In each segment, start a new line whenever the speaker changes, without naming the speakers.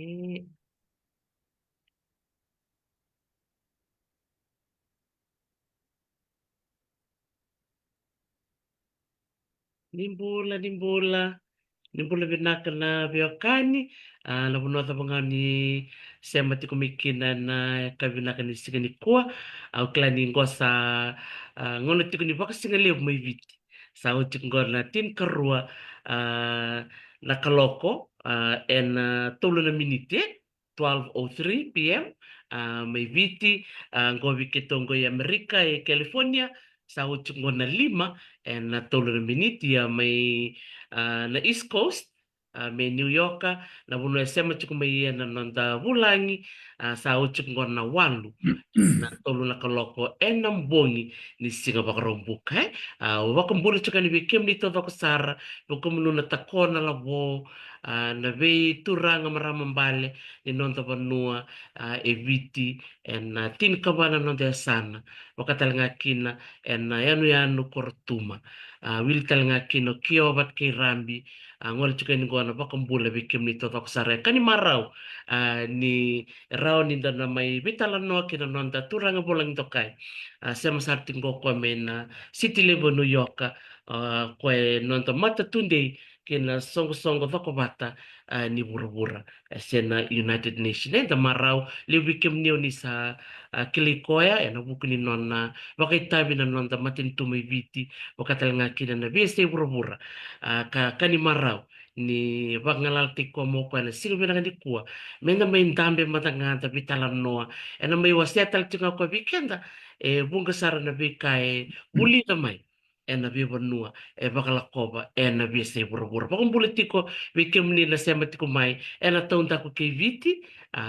Eh, Nimbula vinaka na viokani na vunotha vangani sema tikumikina na kavinaka ni singa ni kua au kila ni ngosa ngono tiku ni vaka singa leo mai viti sa uti ngor tin karua na kaloko en tolu na minute 12:03 p.m. Mai viti ngovi ketongo ya Amerika e California sa uti ngona lima en tolu na minute ya mai na East Coast me New York na vunu e sema chuku mai na nanda vulangi sa o chuku ngona walu na tolu na kaloko e na mbongi ni singa bakarombuka o wakambura chuka ni bikem ni to vakusara vakumulu na takona la vo na vei turanga maramambale ni nonda vanua e viti en tin kabana nonda sana wakatalanga kina en yanu yanu kortuma wil talanga kino kiobat kay rambi ngol chuka ni gona bakambula bikem ni to vakusara kani marau ni rao ni dana mai vitala no kina nonda turanga bolang tokai sema sarti ngoko mena city level New York kwe nonda mata tunde kina songo songo vakobata ni burubura sena United Nation enda marau le wikem ni sa kilikoya ena bukuni nona wakaitabi na nonda matin tumai viti wakatal ngakina na bese burubura kani marau ni wangalal tiko mo kwa na sino binang di kuwa mena may dambe matanganta bitalan noa ena may wasiatal tinga kwa weekenda bunga sara na bika buli tamay ena biba nua bakalakoba ena bese burubura bakong politiko bikem ni na sema tiko mai ena taunta ko kay viti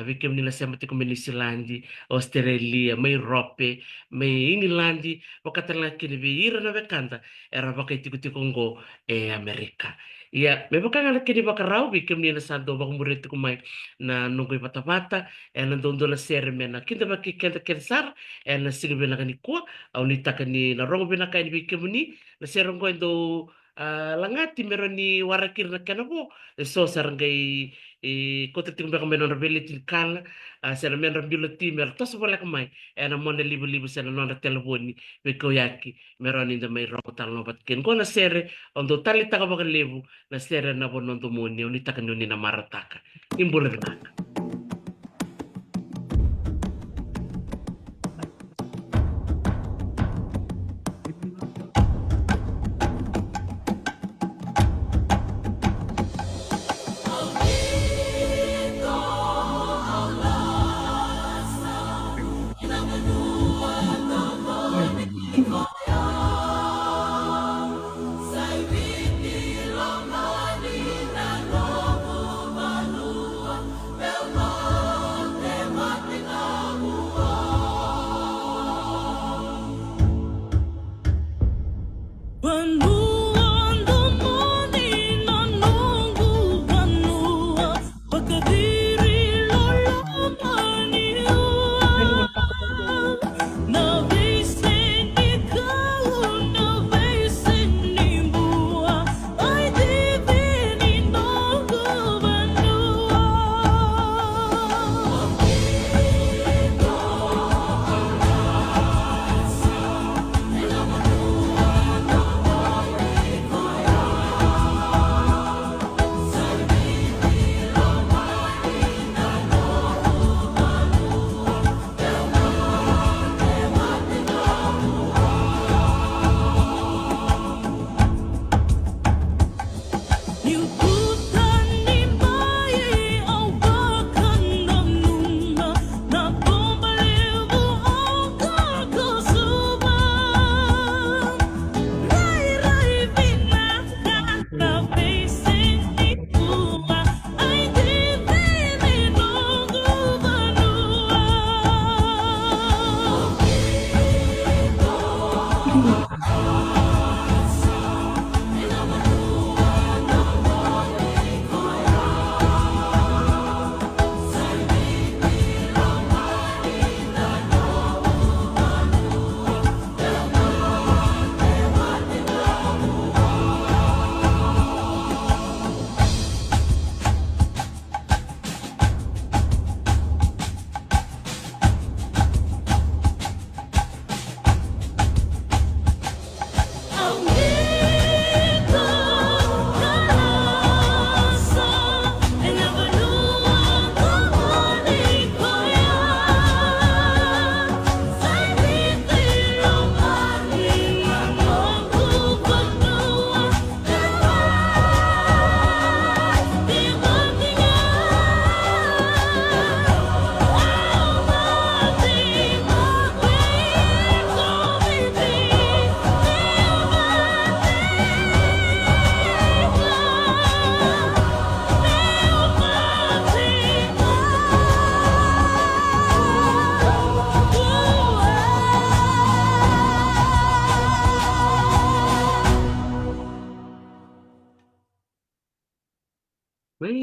bikem ni na sema tiko may Nisilandi Australia may Rope may Ingilandi wakatala kini ira na bekanta era bakay tiko tiko ngo Amerika. Iya, may baka nga kini baka raw, bikim ni na sando baka murito kumay na nunggoy bata-bata, na doon na serme na kinda baki kenda kensar, na sinabi na kanikwa, au nita ka ni na rongo binaka ni bikim ni, na serong ko endo langati meron ni warakir na kanabo, so sarangay kota ting baka meron rabeli kala, sera meron biloti meron tos wala kamay, na mo na libo-libo sa na telefoni, biko yaki, meron inda may rongo talo bat ken ko na sere, ondo talita ka baka lebu, na sera na bonon tumuni unita kanuni na marataka imbula binaka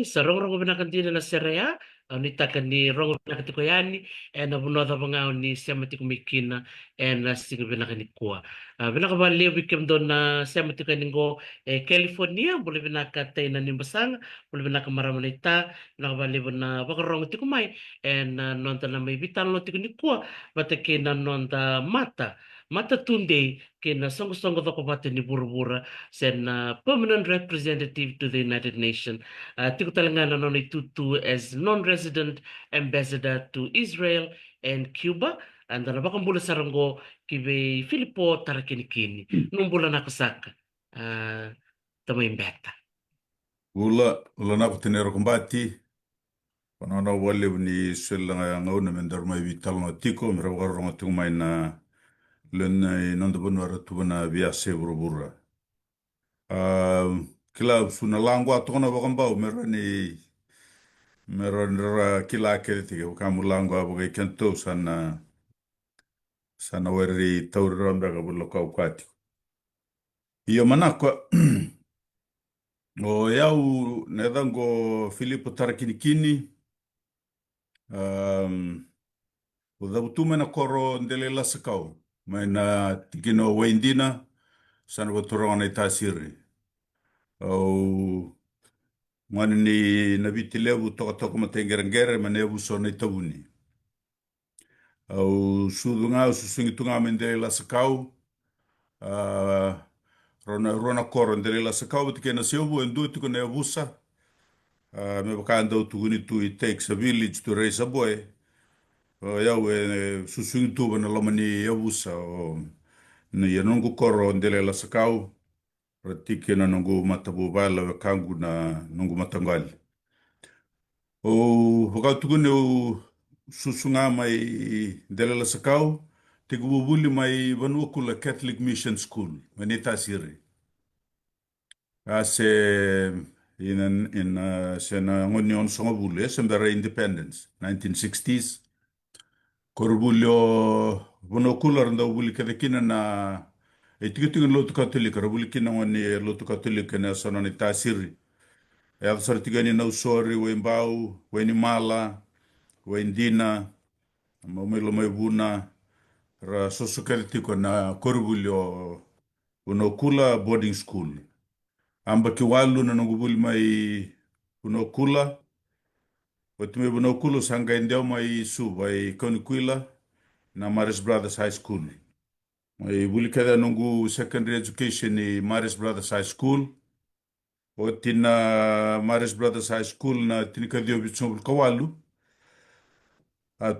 Sa rongrong binakantina na serea, ni taka ni rongo binakatiko yani, na bunota pangao ni siyama tiko mikina, na sige binakani kuwa. Binakabali wikim doon na siyama tiko ningo California, boleh binakatay na nimbasanga, boleh binakamaраmalita, binakabali na bakarongo tiko mai, nonta na may bitan lo tiko ni kuwa, batake na nonta mata tunde, kina songo-songo toko bate ni bura-bura, sen permanent representative to the United Nations. Tiko talaga itutu as non-resident ambassador to Israel and Cuba. And bakang bula saranggo kibe Filipo tarakinikini. Nung bula nakasaka. Uh, Tamay beta.
Ula na kutinero kumbati. Panona wale ni swela ngau na mendar mai vital no tiko mera waro ngo tingu mai na len nanda bunu ara tu na biase burubura. Kila suna langwa tona wakambau mera ni ra kila kere tike kamu langwa bagai kento sana weri tauri randa ka bulo kau kati. Iyo manakwa o yau nedango Filipo tarakinikini Udhabutume na koro ndele la sakau. Mai na tikino waindina sana waturonga na itasiri. Au mani ni nabiti lebu toka toka matengerengere manebu so na itabuni. Au sudunga susungi tunga mendele la sakau. Rona koro ndele la sakau tike na siobu endu tiko na yabusa. Me bakanda utuguni tu it takes a village to raise a boy. Yau susungi tu na lomani yabusa o ni nungu koro ndele la sakau ratike na nungu matabu bala we kangu na nungu matangali o hoka tukune o susunga mai ndele la sakau tigu bubuli mai vanukula Catholic Mission School manita siri ase in sena ngoni on songa bule sembera independence 1960s Korbulio vonokula randa ubuli kadekina na tikitingin lotu katolik rabuli kina ngoni lotu katolik na sona ni tasiri ya sartigani na usori we mbau we ni mala we ndina mamelo mai buna ra sosukeltiko na korbulio vonokula boarding school amba kiwalu na ngubuli mai vonokula Watume vonokula sanga indeo mai suba i Konikuila na Maris Brothers High School. Mai buli kada nungu secondary education ni Maris Brothers High School. O tina Maris Brothers High School na tinika dio bitsongul kawalu.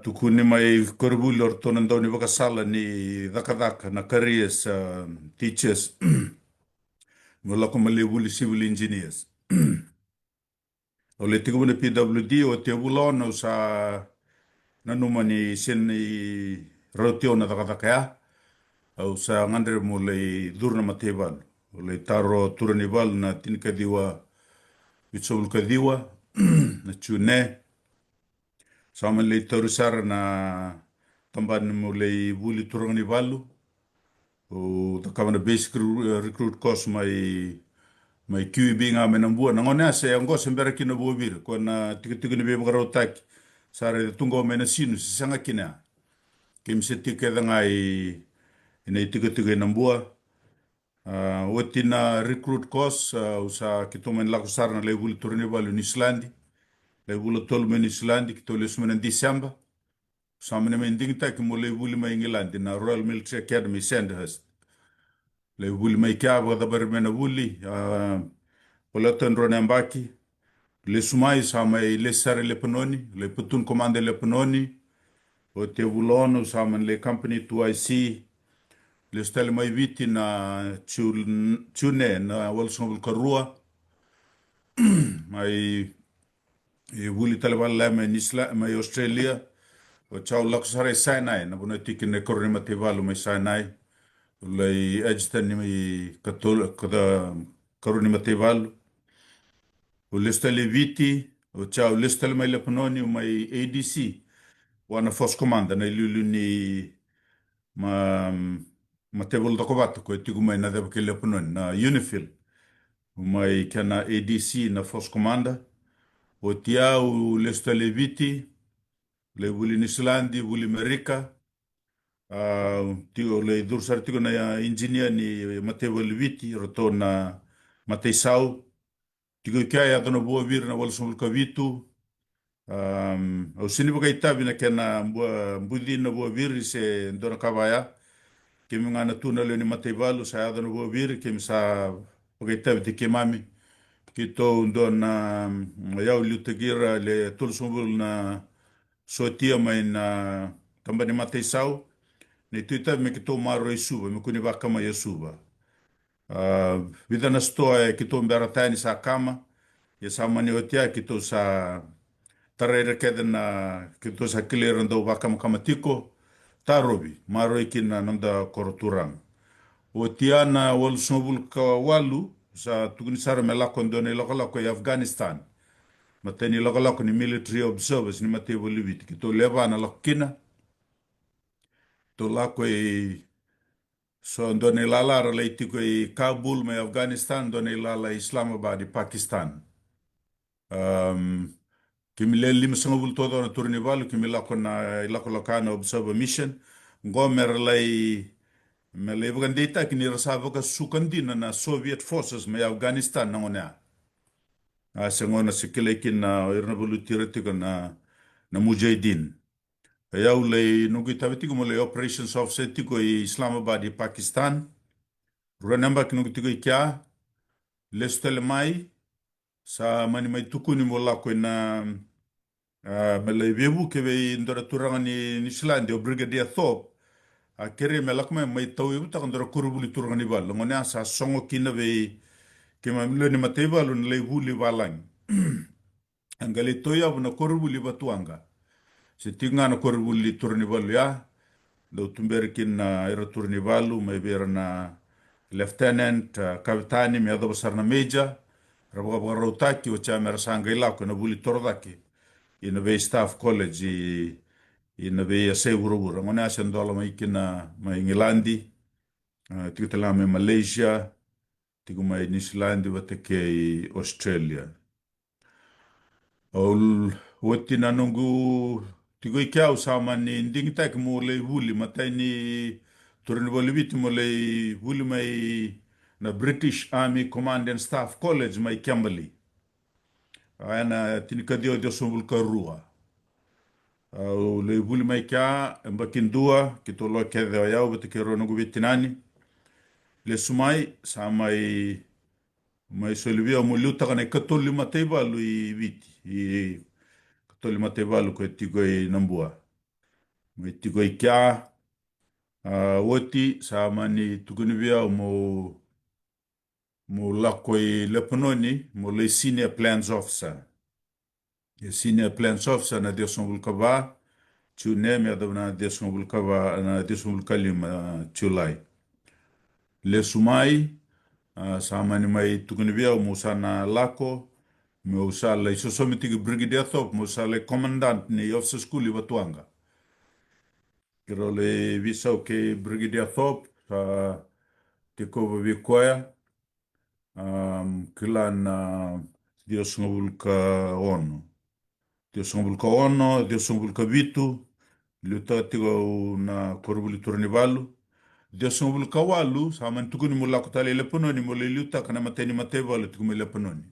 Tukuni mai korbuli ortonan daw ni wakasala ni daka na careers teachers. Mula kumali buli civil engineers. O le tiga bune PWD o te bulona usa nanuma ni sen i rautio na daka ya. Au sa ngandre mo le durna matebal. O le taro turanival na tinika diwa bitsul ka diwa na tune. Sama le torusara na tamban mo le buli turanivalu. O takama na basic recruit course mai QB nga menambua na ngone ase ngo sembera kina bobir ko na tikitik ni be magaro tak sare tungo mena sinu sanga kina kim se tikeda ngai ina tikitik nambua wotina recruit course usa kitomen la kusar na lebul turne balu ni Islandi lebul tol men Islandi kitole sumen December samene men dingta ki mo lebul mai England na Royal Military Academy Sandhurst lebul mai kaba da bar mena wuli Poloton Ronembaki, le sumai sama le sare le penoni, le putun komande le penoni, o te vulono sama le company 2IC, le stelle mai viti na tune na walsong karua, mai wuli talebal la mai Isla mai Australia, o chau laksare Sinai na bona tikin ne korni matevalu mai Sinai, le ajtan ni mai katol kada korni matevalu. O lista le viti, o chao lista le mai le panoni o mai ADC, wana force commander na ilulu ni ma tebol da kovata ko tigu mai na deba ke le panoni na Unifil, o mai kana ADC na force commander, O tia u lesto le viti, le vuli Nislandi, vuli Amerika, tio le dursar tiko na engineer ni Matewa le viti, roto na Matei Sau, tiko kia ya tona bua vir na wala sumul ka vitu, au sini baka itabi na kena mbudi na bua vir se ndona kawaya, kemi ngana tuna le ni Matei Valu, sa ya tona bua vir, kemi sa baka itabi te kemami, kito ndona yau liutagira le tulsumbul na sotia mai na kambani Matei Sau, ne tuita me kito maro isuba, me kuni wakama yasuba. Vida na stoa e kito mbera tani sa kama, ya sa mani otia kito sa tarere keda na kito sa kilera ndo wakama kama tiko, tarobi, maro ikina nanda koroturang. Otia na walu snobul ka walu, sa tukuni sara me lako ndone lako ya Afghanistan. Mateni lako ni military observers ni mate boliviti, kito leva na lako kina, to lako so ndone lala ralai tiko Kabul mai Afghanistan, ndone lala Islamabad Pakistan. Kimi le lima sangabul todo na turni valu, kimi lako lakana observer mission, ngomer lai me le data kini rasava ka sukandina na Soviet forces mai Afghanistan nangona. Sengona sikile kina irna bulu tiko na mujahidin. Yau le nungu tabitiko mo le operations officer tiko Islamabad Pakistan. Runamba kinungu tiko kia le stele mai sa mani mai tukuni mo lako na me le vebu ke ve ndora turanga ni Islandi o Brigadier Thorpe a kere me lako mai tau ibu ta ndora kurubuli turanga ni bal ngone sa songo kina ve ke ma milo ni mateba lu le vuli walang angale toya na kurubuli batuanga se tinga na kurubuli turani bal ya do tumberikin na era turani balu mai vera na lieutenant kapitani me ado sarna major rabo rotaki o chamera sanga ila ko na buli tordaki ina ve staff college ina ve se urubura ngona sendola mai kina mai ngilandi tikitala mai Malaysia tiku mai New Zealand wateke Australia ol wotina nungu tiku ikiau sama ni ndingita mo le vuli matai ni turni boliviti mo le vuli mai na British Army Command and Staff College mai Kimberley. Ana tinikadio dio sumbul karua. Le vuli mai kia mbakindua kito lo kedhe yao bete kero nungu vitinani. Le sumai sa mai solivia mo liuta kana katoli mateba lu I viti. I katoli mateba lu ko tiko nambua. Mai tiko kia woti sa mani tukuni via mo lako Lepanoni mo le senior plans officer. Senior plans officer na Dios Kava chune me adona Dios Kava na Dios Kalima chulai. Le sumai sa mani mai tukuni via mo sana lako mo sala isosomiti Brigadier Thorpe mo sala commandant ni officer school I Watuanga. Kero le visa ke Brigadier Thorpe tiko vikoya kilan Dios ka ono. Dios ka ono, Dios ka vitu, liuta tiko na korubuli turnivalu. Dios ka walu, saman tukuni mula kutali lepanoni, mula liuta kana mateni matevalu tiko me lepanoni.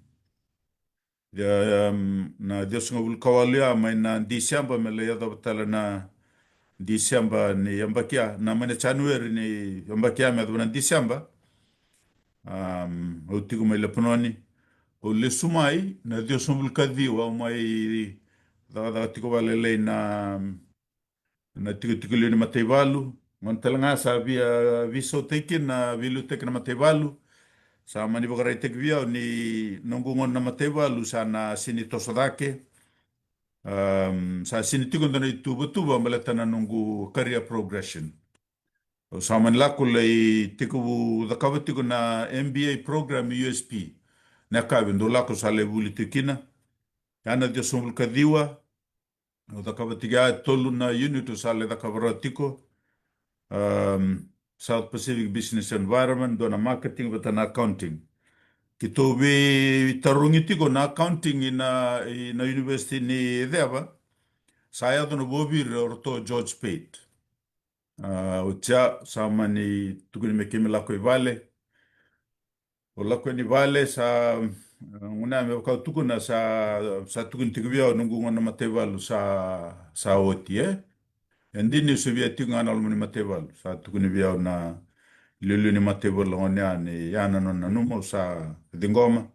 Na Dios ka walu ya may na Disyamba me le yada batala na Disyamba ni yambakia, na mana January ni yambakia me adwana Disyamba. O tiko me lepanoni. O le sumai na Dios ka diwa mai da tiko vale na tiko le ni matevalu. Mantalanga sa via viso teki na vilu teki na matevalu. Sa mani bakarai teki via ni nongungon na matevalu sa na sini tosodake. Sa sini tiko na tuba malata na nungu career progression. Sa mani lako le tiko da kawa tiko na MBA program USP. Na kawa ndo lako sa le vuli tekina. Ana Dios ka diwa. O da kawa tiga tolu na unit sa le da kawa tiko. South Pacific Business Environment, dona marketing with an accounting. Kito be tarungi tiko na accounting ina university ni Edeva. Saya tu no bobir orto George Pate. Utia sama ni tukuni mekimi lako i vale. O lako ni vale sa una me kau tukuna sa tukuni tikibia nungu ngona matevalu sa oti Endi ni subia tinga na almuni matevalu sa tukuni bia na lulu ni matevalu ngone ni yana nona numo sa dingoma.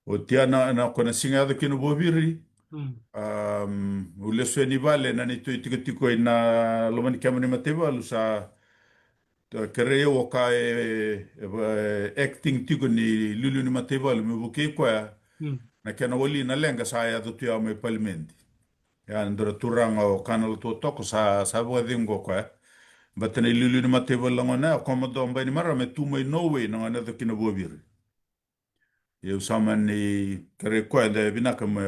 O tia na kona singa ado kino bobiri.
Mm.
Ule sue ni vale na ni tui tiko tiko ina lomani kia mani matevalu sa kere o ka acting tiko ni lulu ni matevalu me buke kwa
Mm.
na kia na wali na lenga sa ya do tuya me palimenti. Ya ndora turanga o kanal to toko sa bua dingo kwa. Batana lulu ni matevalu ngona komodo mba ni mara me tumai no way na ngana do kino bobiri. Eu sama ni kare kwa da binaka me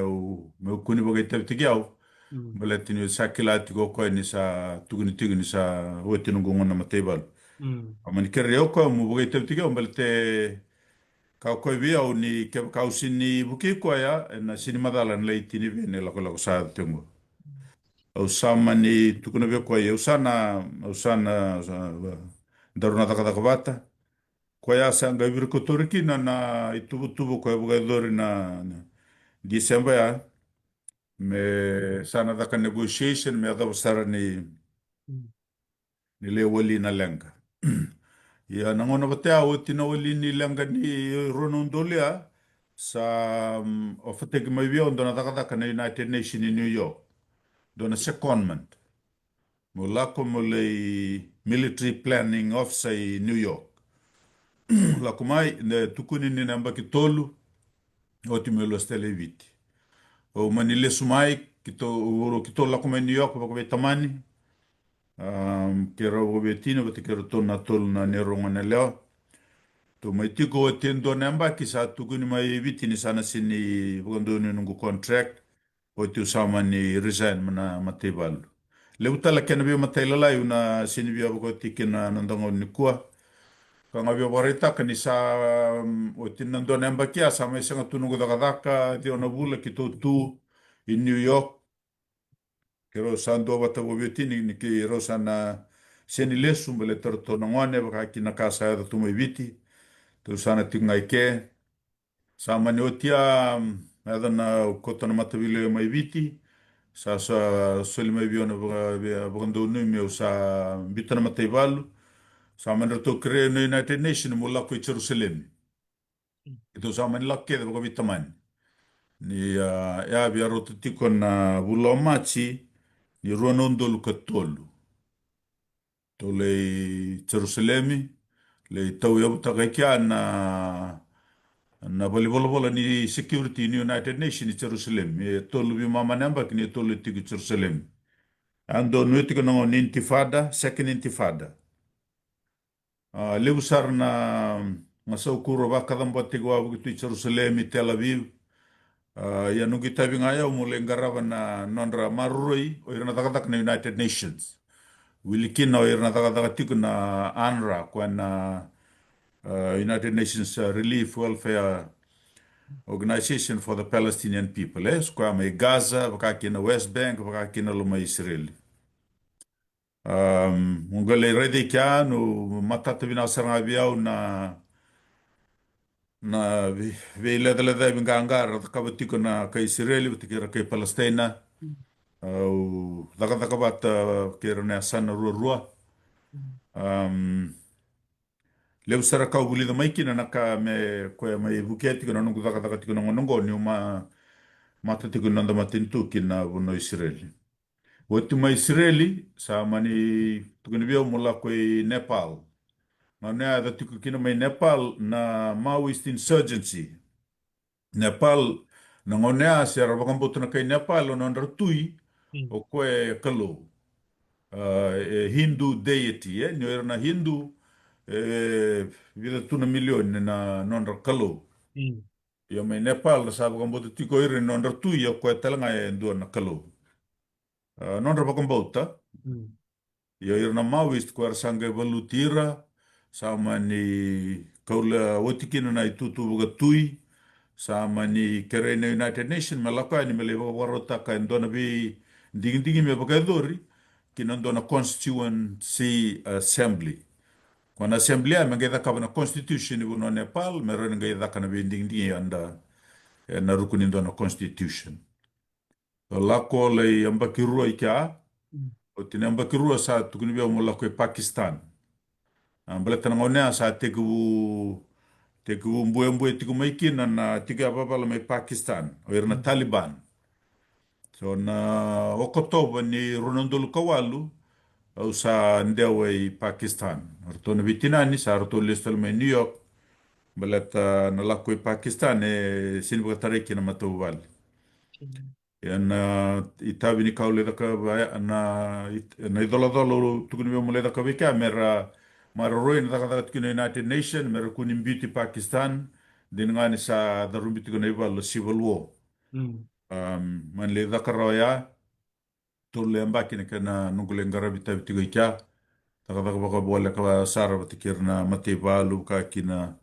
kuni boga tepti au
Mm.
balatini sakila tiko kwa ni sa tuguni sa wote no ngona matebal
Mm.
amani kare ko mo boga tepti au balte ka ko bi au ni ke ka usini buki kwa ya na sini madala na leitini bene la sa tengo au sama ni tukuna be kwa eu sana daruna taka bata kwa ya sanga virko toriki na itubu kwa boga dori na Disemba ya me sana daka negotiation me adha sara
Mm.
ni le wali na lenga. Ya nangona bate a oti na wali ni lenga ni Ronondolia sa ofete mai bia ondona daka na United Nations in New York. Dona secondment. Mo lako mo le military planning officer i New York. Lako mai ne tukuni ni namba ki tolu oti me lo stele viti. O manile sumai kito lako mai New York bako be tamani. Kera o betino bate kera tona tolu na neronga na leo. To mai tiko o tendo namba ki sa tukuni mai viti ni sana sini wakandoni nungu contract o te usama ni resign mana matebalu. Le utala kena bia matailalai una sini bia wako tiki na nandongo ni kua. Ka nga bia warita ka ni sa o te nando namba kia sa mai sanga tunungu daka di ona vula ki tō tu in New York. Kero sando wata wabetini ni ki rosa na seni lesu mbele tarto na ngwane baka kina kasa ya tumai viti tu sana tinga ike sama ni otia ada na kota na matavile mai viti sa soli mai biona baka ndo nui me usa bita na mataivalu sama ni rato kre no United Nations mula ko i Jerusalem ito sama ni lakke baka vitamani ni ya bia roto tiko na vula o machi ni ruanondo luka tolu to le Jerusalemi le tau yabu takaikia na bolibola ni security ni United Nations ni Jerusalem e tolu bi mama namba kini tolu tiki Jerusalem ando nuiti kono ni intifada second intifada le usar na masau kuro ba kadam botti go abu tu Jerusalem i Tel Aviv ya nungi tabi ngaya umule ngarava na nondra maruroi o irana takatak na United Nations wilikina o irana takatak tiku na ANRA kwa na United Nations Relief Welfare Organization for the Palestinian People. Square mai Gaza, vakaki na West Bank, vakaki na luma Israel. Ngole rede kia no matata vina saranga biau na vi leda binga angar kabatiko na ka Israel bitikira ka Palestina.
Mm.
Daka bata kira na sana rua.
Mm.
Leu sara kau buli da maikina na ka me koe mai buketi kuna nungu daka tiko nongo ni mata tiko nanda matintu kina vuno Israeli. Watu ma Israeli sa mani tukuni bia mula koe Nepal. Na nea da tiko kina mai Nepal na Maoist insurgency. Nepal na ngonea se arabakambotu na kai Nepal o nandar tui
Mm.
o koe kalo. Hindu deity, nyo era na Hindu vida tuna milioni na nandar kalo.
Mm.
Ia mai Nepal na sabu kambotu tiko iri nandar tui o koe talanga ndua na kalo. Nandar bakambotu
Mm.
ia ira na Maoist ko sanga valutira sama ni kaula otikina na itutu buga tui sama ni kere na United Nation malaka ni mele warota ka ndona bi ding ding me baga dori kina ndona constituency assembly kwana assembly a mengeda ka na constitution ibu no Nepal mero ngeda ka na bi ding ding anda na rukuni ndona constitution lako le amba kirua ika
Mm.
o tine amba kirua sa tukuni bi mo lako Pakistan ambele tanangone sa tegu mbue mbue tiku maikina na tiga babala mai Pakistan o irna
Mm.
Taliban. So na Oktoba ni Ronaldol Kawalu au sa ndewa i Pakistan. Arto na vitinani sa arto listal mai New York balata na lako i Pakistan e sinibaka tariki na matawali. Yan itabi ni kaule daka na idola tukuni mo le daka vika mera mara na daka tukuni United Nation mera kunim beauty Pakistan din ngani sa darumbi tukuni ibal civil war
Mm.
man le daka roya tulle ambaki na kana nungule ngarabi tabi tigo ika daka baka bola ka sara batikirna mate balu ka kina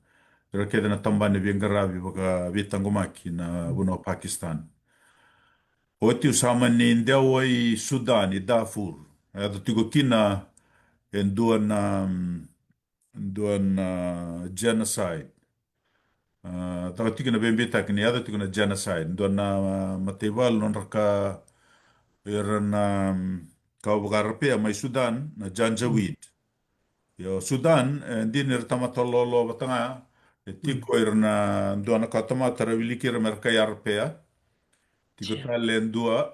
rakeda na tambane bi ngarabi baka vitangumaki na buno Pakistan. Oti usama ni ndewa i Sudan, i Darfur. Ato tigo kina en duan genocide. Taka tigo na bembeta kini ato tigo na genocide. Duan na matebal non raka iran kau bagarapea mai Sudan na
Mm.
Janjaweed. Yo Sudan di nirtamatololo batanga
Mm.
tiko iran duan na katamata rawilikira merka yarpea. Tiko
Yeah.
talen dua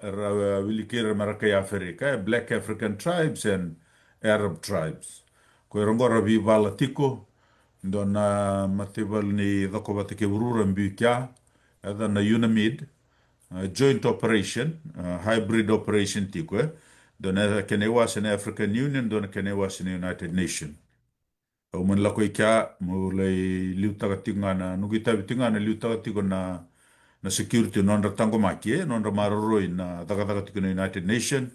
wilikira maraka ya Afrika, Black African tribes and Arab tribes. Ko rongora vi vala tiko, dona matibal ni doko batike urura mbikya, ada na UNAMID, joint operation, hybrid operation tiko, dona kene was in African Union, dona kene was in United Nation. O man lako ika, mo lay liutaga tingana, nugita tingana liutaga tigo na security non tango maki non maroro na daga tikuna United Nation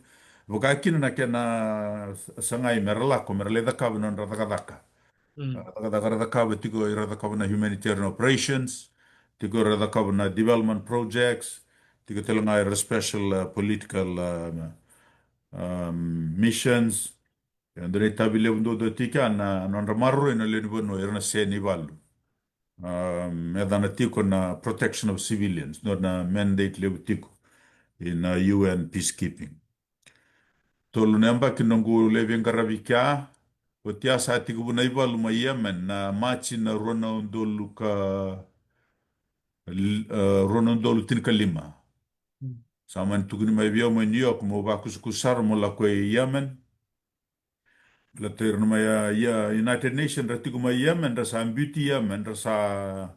voka kina na kena sangai merla ko merle da ka non
Mm.
daga tiko ira da na humanitarian operations tiko ira da na development projects tiko telanga ira special political missions and re tabile undo do tika na non maroro na le no ira na se ni valu medana tiko na protection of civilians, not na mandate lewu tiko in UN peacekeeping. Tolu nemba kinongu levi ngaravika, o tia sa tiko buna iwa luma Yemen na machi na rona undolu rona undolu tinka lima.
Mm.
Saman tukuni mai biyo mo New York mo bakus kusar mo la kwe Yemen. La ter no ya United Nation ratiko mai Yemen rasa ambuti Yemen rasa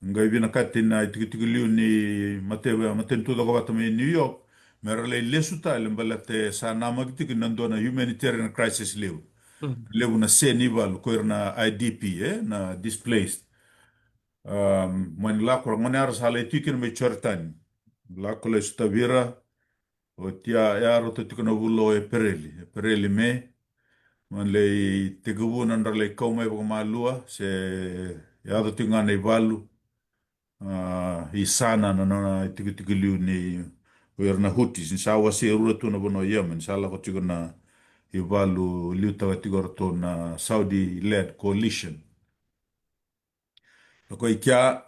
ngai vina katina itiki liu ni maten tu dago batame New York mera le lesuta le balate sa nama kitiki nandona humanitarian crisis liu
Mm.
liu na se nival ko na IDP na displaced man la ko ngone ar sala tikin me chortan la ko le stavira o tia ya roto tikino vulo e pereli me man le tigubu nandar le kaume ko malua se ya do tingane valu i sana na tiki liu ni wer na hutis ni sawa si rura tu na bono Yemen sala ko tigo na i valu liu taga tigo to na Saudi led coalition ko i kia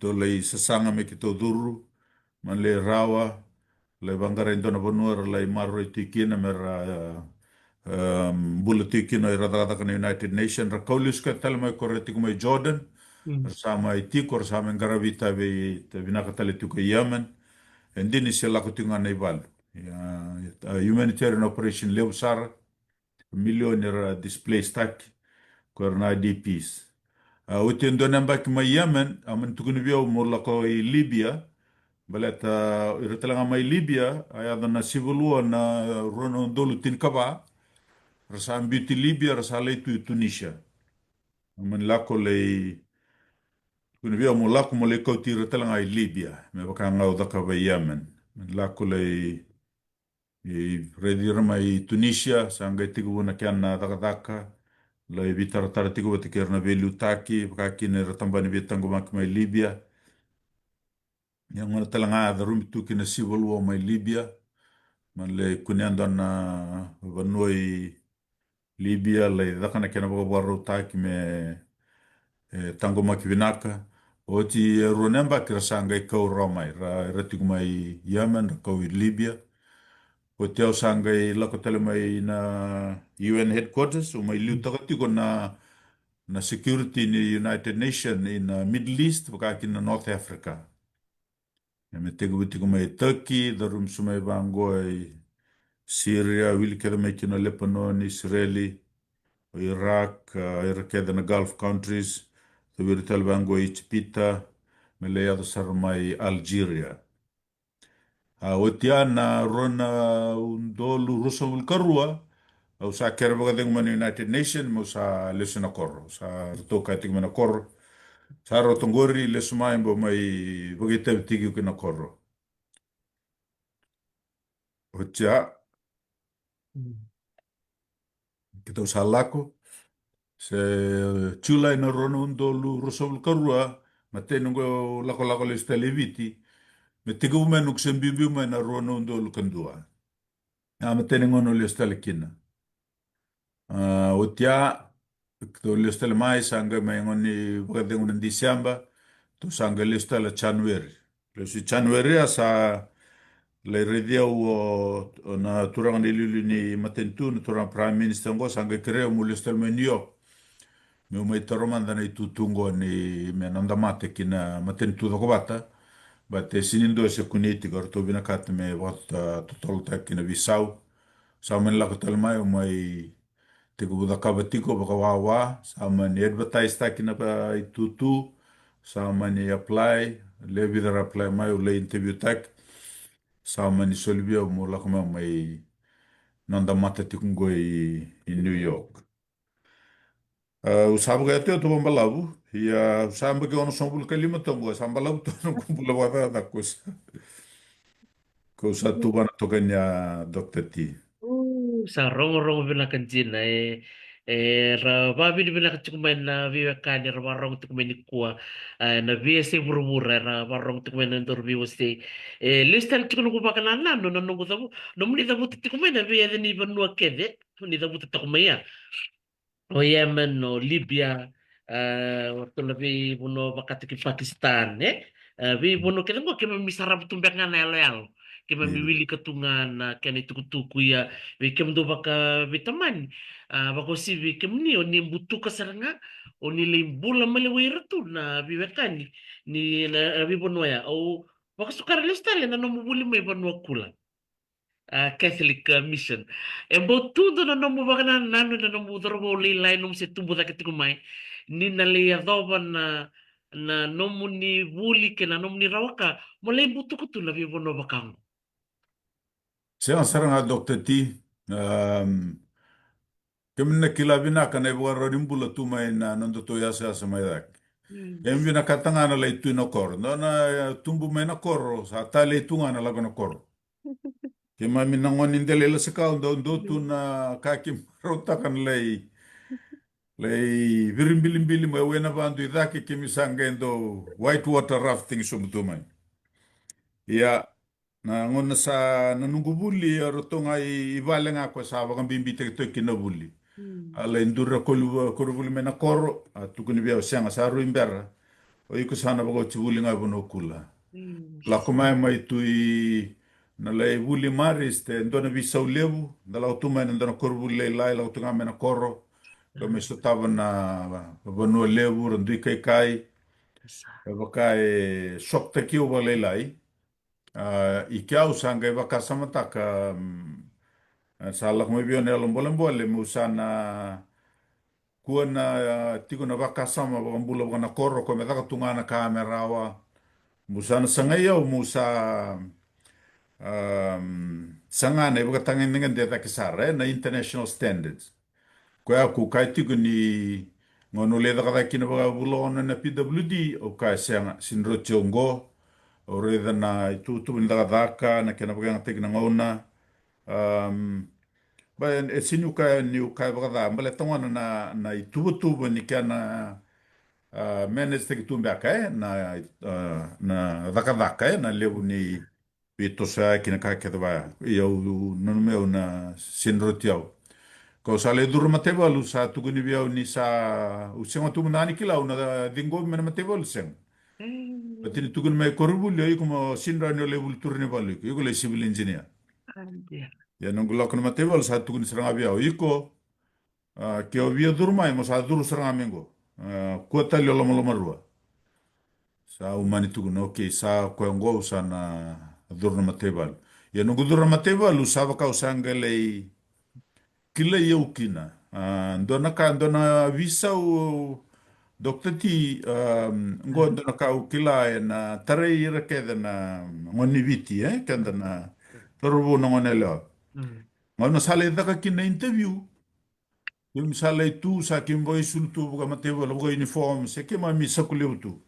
to le sasanga me ki to duru man le rawa le bangara indona bono le marro i tikina mera bula tikina i rada kana United Nation ra kaulis ka talma ko retiko mai Jordan
Mm.
sama i tiko sama ngaravita te vinaka tale tuko Yemen endini se lako tinga na ival humanitarian operation leu sar millionaire displaced tak korna DPs utin do namba ki ma Yemen aman tukuni biyo mo lako i Libya baleta iratelanga mai Libya aya na civil war na rono dolu tin kaba rasa ambiti Libya rasa leitu Tunisia aman lako le kuna via mo lako mo le kauti iratelanga i Libya me baka ngau daka ba Yemen lako le i redirama i Tunisia sanga i tiku na kiana daka la e vitara tiko te kera na velu taki ka kine ratambani vitango maki mai Libya ya ngona talanga da rumi tuki na civil war mai Libya man le kunyanda na vanoi Libya la i dakana kena baka waro taki me tango maki vinaka o ti ronemba kira sanga i kau ramai ra tiku mai Yemen ra kau i Libya o te au sanga i lako tele mai na UN headquarters o mai liu takatiko na security ni United Nations in Middle East wakaki na North Africa. Ya me tegu witiku mai Turkey, darum sumai bangoi Syria, wili keda mai kino Lebanon, Israeli, Iraq, ira keda na Gulf countries, the wili tala bangoi Chipita, me le yado sar mai Algeria. Otia na rona undolu rusa ulkarua, au sa kera baga dengu mana United Nations, mo sa lesuna koro, sa ritoka tiku mana koro, sa rotongori lesumai mbo mai bagita tigi kina koro. Otia, kita usa lako, se chula ina rona undolu rusa ulkarua, mate nungo lako lako les televiti, me tiga umenuk sembimbi umena rona undolu kandua. Mate nengono les telekina. Otia, to listele mai sanga mai ngoni wakati ngoni Disemba to sanga listele Januari. Lesu Januari asa le redia o na turang ni lulu ni matentu na turang Prime Minister ngo sanga kere mo listele mai New York. Me umay taroman dana itutungo ni me nandamate kina matentu do kobata. Bate sinindo se kuniti garto binakat me wat totolta kina Bissau. Sa men la ko talmai umay tiko buda kaba tiko baka wawa sama ni advertise taki na pa itutu sama ni apply le vidar apply mai le interview tak sama ni solvia mo la kama mai nanda mata tiko i New York. Usaba ga te to bambalabu ia usaba ga ono sombul kalima tongo sambalabu to no kumbula wada da kus ko sa tu bana tokanya Dr. T.
Sa rongo-rongo vila kan jina ra babi ni vila kan cukumen na viwa kani ra warong tukumen ni kuwa na via se burubura ra warong tukumen na ndor viwa se listal cikunu kubaka na nano na nungu tabu no muni tabu tukumen na via ni vanua kede ni tabu tukumen o Yemen, o Libya, waktu lebih bunuh bakat ke Pakistan, vi bunuh kita mau kema misarap tumbek ngana elo kema miwili ketungan kena itu kutuku ya, vi kem do baka vitaman, bako si vi kem ni oni butuh kasaranga, oni limbula malewi ratu na vi vekan ni na vi bunuh ya, o baka sukar listari na nomu buli may bunuh kula. Catholic Mission. E bo tudo na nomo bagana nano na nomo drogo lilay num se tumbo da katiku mai. Ni na le adoba na nomo ni wuli ke na nomo ni rawaka. Mo le butu kutu na vivo no bakango.
Saya sarang Dr. T. Kemina kilabina kana ibuwa rodimbula tumai na nando to yasa mai dak. Kemi na katanga na lai tu na kor. No na tumbu mai na kor sa ta lai tunga na lago na kor. Kema mina ngoni ndele la sekao ndo tu na kaki rota kan lai virimbilimbili mai wena bandu idaki kemi sangendo white water rafting sumutumai. Ya na ngona sa nanungu buli rotonga i vale nga kwa sa wakang bimbi te toki na buli. Ala indura kolu buli mena koro tukuni bia sianga sa ruimbera o iku sana bago chibuli nga bono kula. La kumai mai tui na lai buli maris te ndona bisau levu na la utuma na ndona koro buli lai la utunga mena koro lo me sotava na bono levu randui kai kai e wakai sok te kiu wale lai i kia usanga e waka samataka sa lak mai bione alombolembole mo sana kuana tiko na waka sama wakambula wakana koro ko me taka tungana kamera wa musana sangaya o musa sangana e waka tangin ngan de takisara na international standards ko aku kai tiko ni ngono le taka kina waka bulona na PWD o kai sanga sinro chongo o reda na itu tu ndaka daka na kena waka ngati na ngona Ba e sinu ka ni ka ba mbale tongana na itubu ni kana menes te kitumbe ka na daka na lebu ni pitosa kina ka ke ba eu no meu na sinrotiao. Ko sa le dur matebalu sa tuguni biau ni sa usenga tu nani kila una dingo mena matebalu sen.
Eh,
Batini tugun mai korubu le como sinra no level turne balu ko le civil engineer.
andia.
Ya nunggu lakon matebalu sa tugun seranga biau iko ke o via dur mai mo sa dur seranga mengo. Ko tali lomo lomo rua. Sa umani tugun okay sa ko ngo sa na dur na matebalu. Ya nunggu dur na matebalu sa ba kau sangale kila yau kina. Ndona ka ndona visa o dokta ti ngo ndona ka o kila e na tare ira ke na ngoni viti kenda na torbo no ngone lo.
Mm.
Ngono sale daka kina interview. Yung sale tu sa kimbo isultu buka matebo lo buka uniform se ke ma mi sakule tu.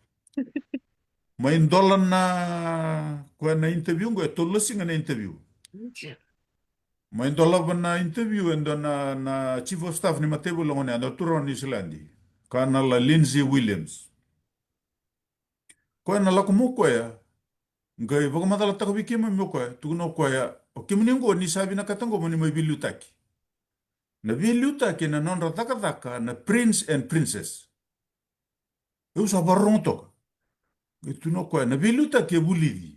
Ma indola na ko na interview ngo to lusinga na interview.
Andia.
Ma indola na interview endo na chief of staff ni matebo lo ngone ando turo ni Islandi. Kana la Lindsay Williams. Ko na la kumu ko ya. Ngai boka madala taka wiki mo ko ya. Tukuno ko ya. O kimni ngo ni sabi na katango mo ni mo bilu taki. Na bilu taki na non rataka taka na prince and princess. Eu sa barong toka. Itu no ko ya. Na bilu taki e bulidi.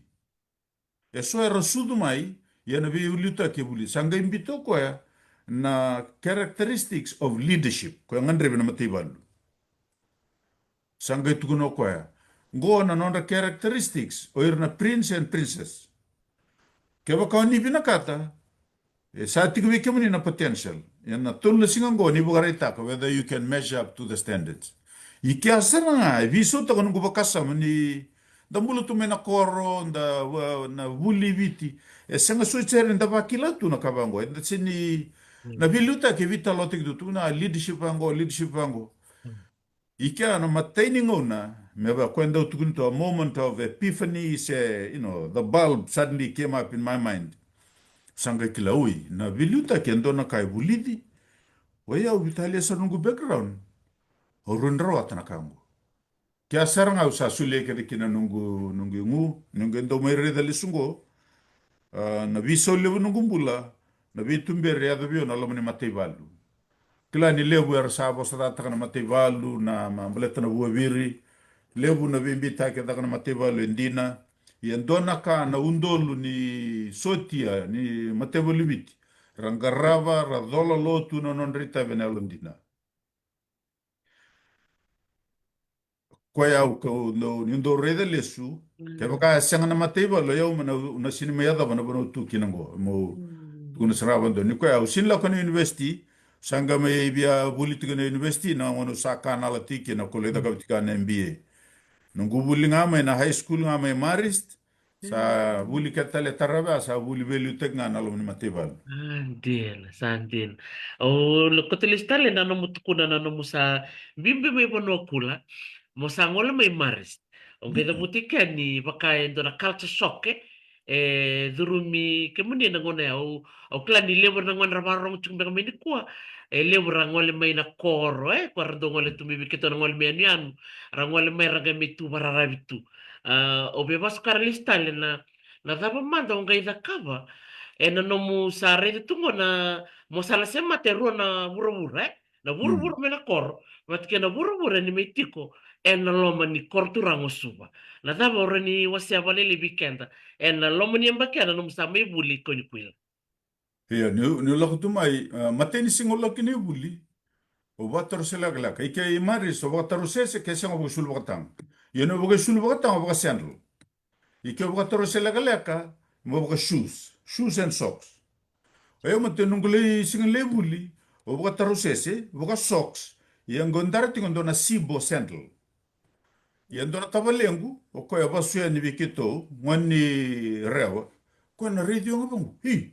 E so era sudu mai ya na bilu taki e bulidi. Sanga imbito ko ya na characteristics of leadership. Ko ya ngandre na matibalu. Sanga itu kuno ko ya. Ngo na non characteristics o na prince and princess. Kaya kau ni binakata, sa tiga wiki mo ni na potential. Yan na tulo singang go ni bukarita ka whether you can measure up to the standards. Iki asara nga, viso ta kanong gubakasa mo ni dambulo tu mena koro na wuli viti. Sanga suicere nda bakila tu na kabango. Sini na biluta ke vita lotik tu na leadership ango. Iki ano mataining na me ba kwenda utukunto a moment of epiphany se, the bulb suddenly came up in my mind. Sanga kila ui na viluta kendo na kai bulidi waya ubitalia sa nungu background horun rawat na kango kya saranga usa sule ke kina nungu ndo mai reda lisungo na viso lewu nungu mbula na vitumbe rea da bio na lomani matei valu kila ni lewu era sabo sa taka na matei valu na mambaleta na buaviri lewu na vimbita ke taka na matei valu endina yendona ka na undolu ni sotia ni matei valu viti rangarava radola lotu no non rita venelondina. Kwa au ko no nindo reda lesu ke
Mm.
baka sanga na mateba lo yau mana una sinima yada bana bana tu kinango mo kuna saraba ndo ni kwa au sinla kono university sanga me bia politika na university na wono saka na latiki na kole da kapitika na MBA nungu buli ngama na high school ngama marist sa buli katale taraba sa buli belu tek nga na lo ni mateba.
Andin, sandin. Oh, kotilis tale na nomu tukuna na nomu sa bimbi may monokula. Mosangola may maris. Ang ganda butika ni baka endo na culture shock durumi kemuni na ngone au klan ni lewer na ngwan rabarong chung beka mini kwa lewer rangole may na koro kwardo ngole tumibi kito na ngole may anu rangole may ragamitu bararabitu obebas karalista le na daba manda ang gaida kaba na nomu sa rede tungo na mo sala sema teru na buru-buru na buru-buru me na koro matke na buru-buru ni may tiko na loma ni korturango suba na daba ora ni wasia valele weekend na loma ni ambakena no msama ibuli koni kwila
Iya, ni lako tumai mateni singola kini buli. O watar sila gala kai kai maris o watar sese ke sengo bu sul bakatang. Yeno bu sul bakatang bu sandal. Ike bu watar sila gala ka mo bu shoes and socks. Ayo mate nungule singa le buli o bu watar sese bu socks. Yang gondar tingondo na sibo sandal. Yendo na tabalengu o ko ya basu ya ni bikito ngani rewa. Ko na radio ngabang. Hi.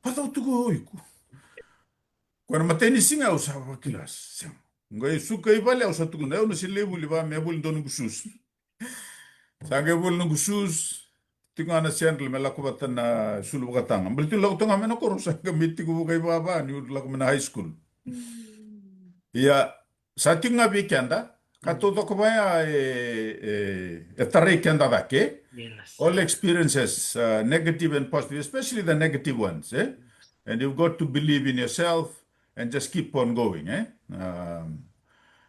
Pataw tugo iku. Quando mateni singa usava kilas. Ngai suka i vale usa tu eu no se levo liva me bol donu sus. Sangue bol no sus. tingana sian le laku batana sulu katanga. Berarti laku tanga mena koro sa kamiti ko kay baba ni laku mena high school.
Mm.
Ya sa tinga bi kenda
Mm.
katoto ko baya tare kenda dake.
Yes.
All experiences, negative and positive, especially the negative ones, eh? And you've got to believe in yourself and just keep on going, eh?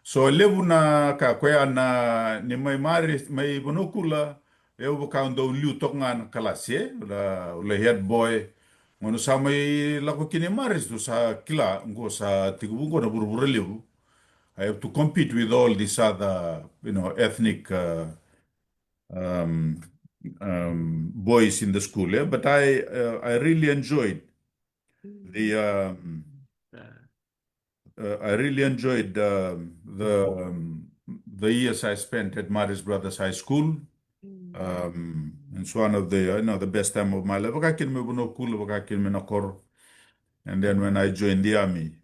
So levu na ka kwea na ni mai mari mai bonokula eu buka ndo liu tok ngan kelas ye ula head boy ngono sa mai lako kini maris tu sa kila ngo sa tigubu ngo na buru levu. I have to compete with all these other ethnic um, boys in the school, yeah? But I really enjoyed the I really enjoyed the years I spent at Maris Brothers High School. It's one of the the best time of my life. Wakakin me buno kul, wakakin me nakor. And then when I joined the army,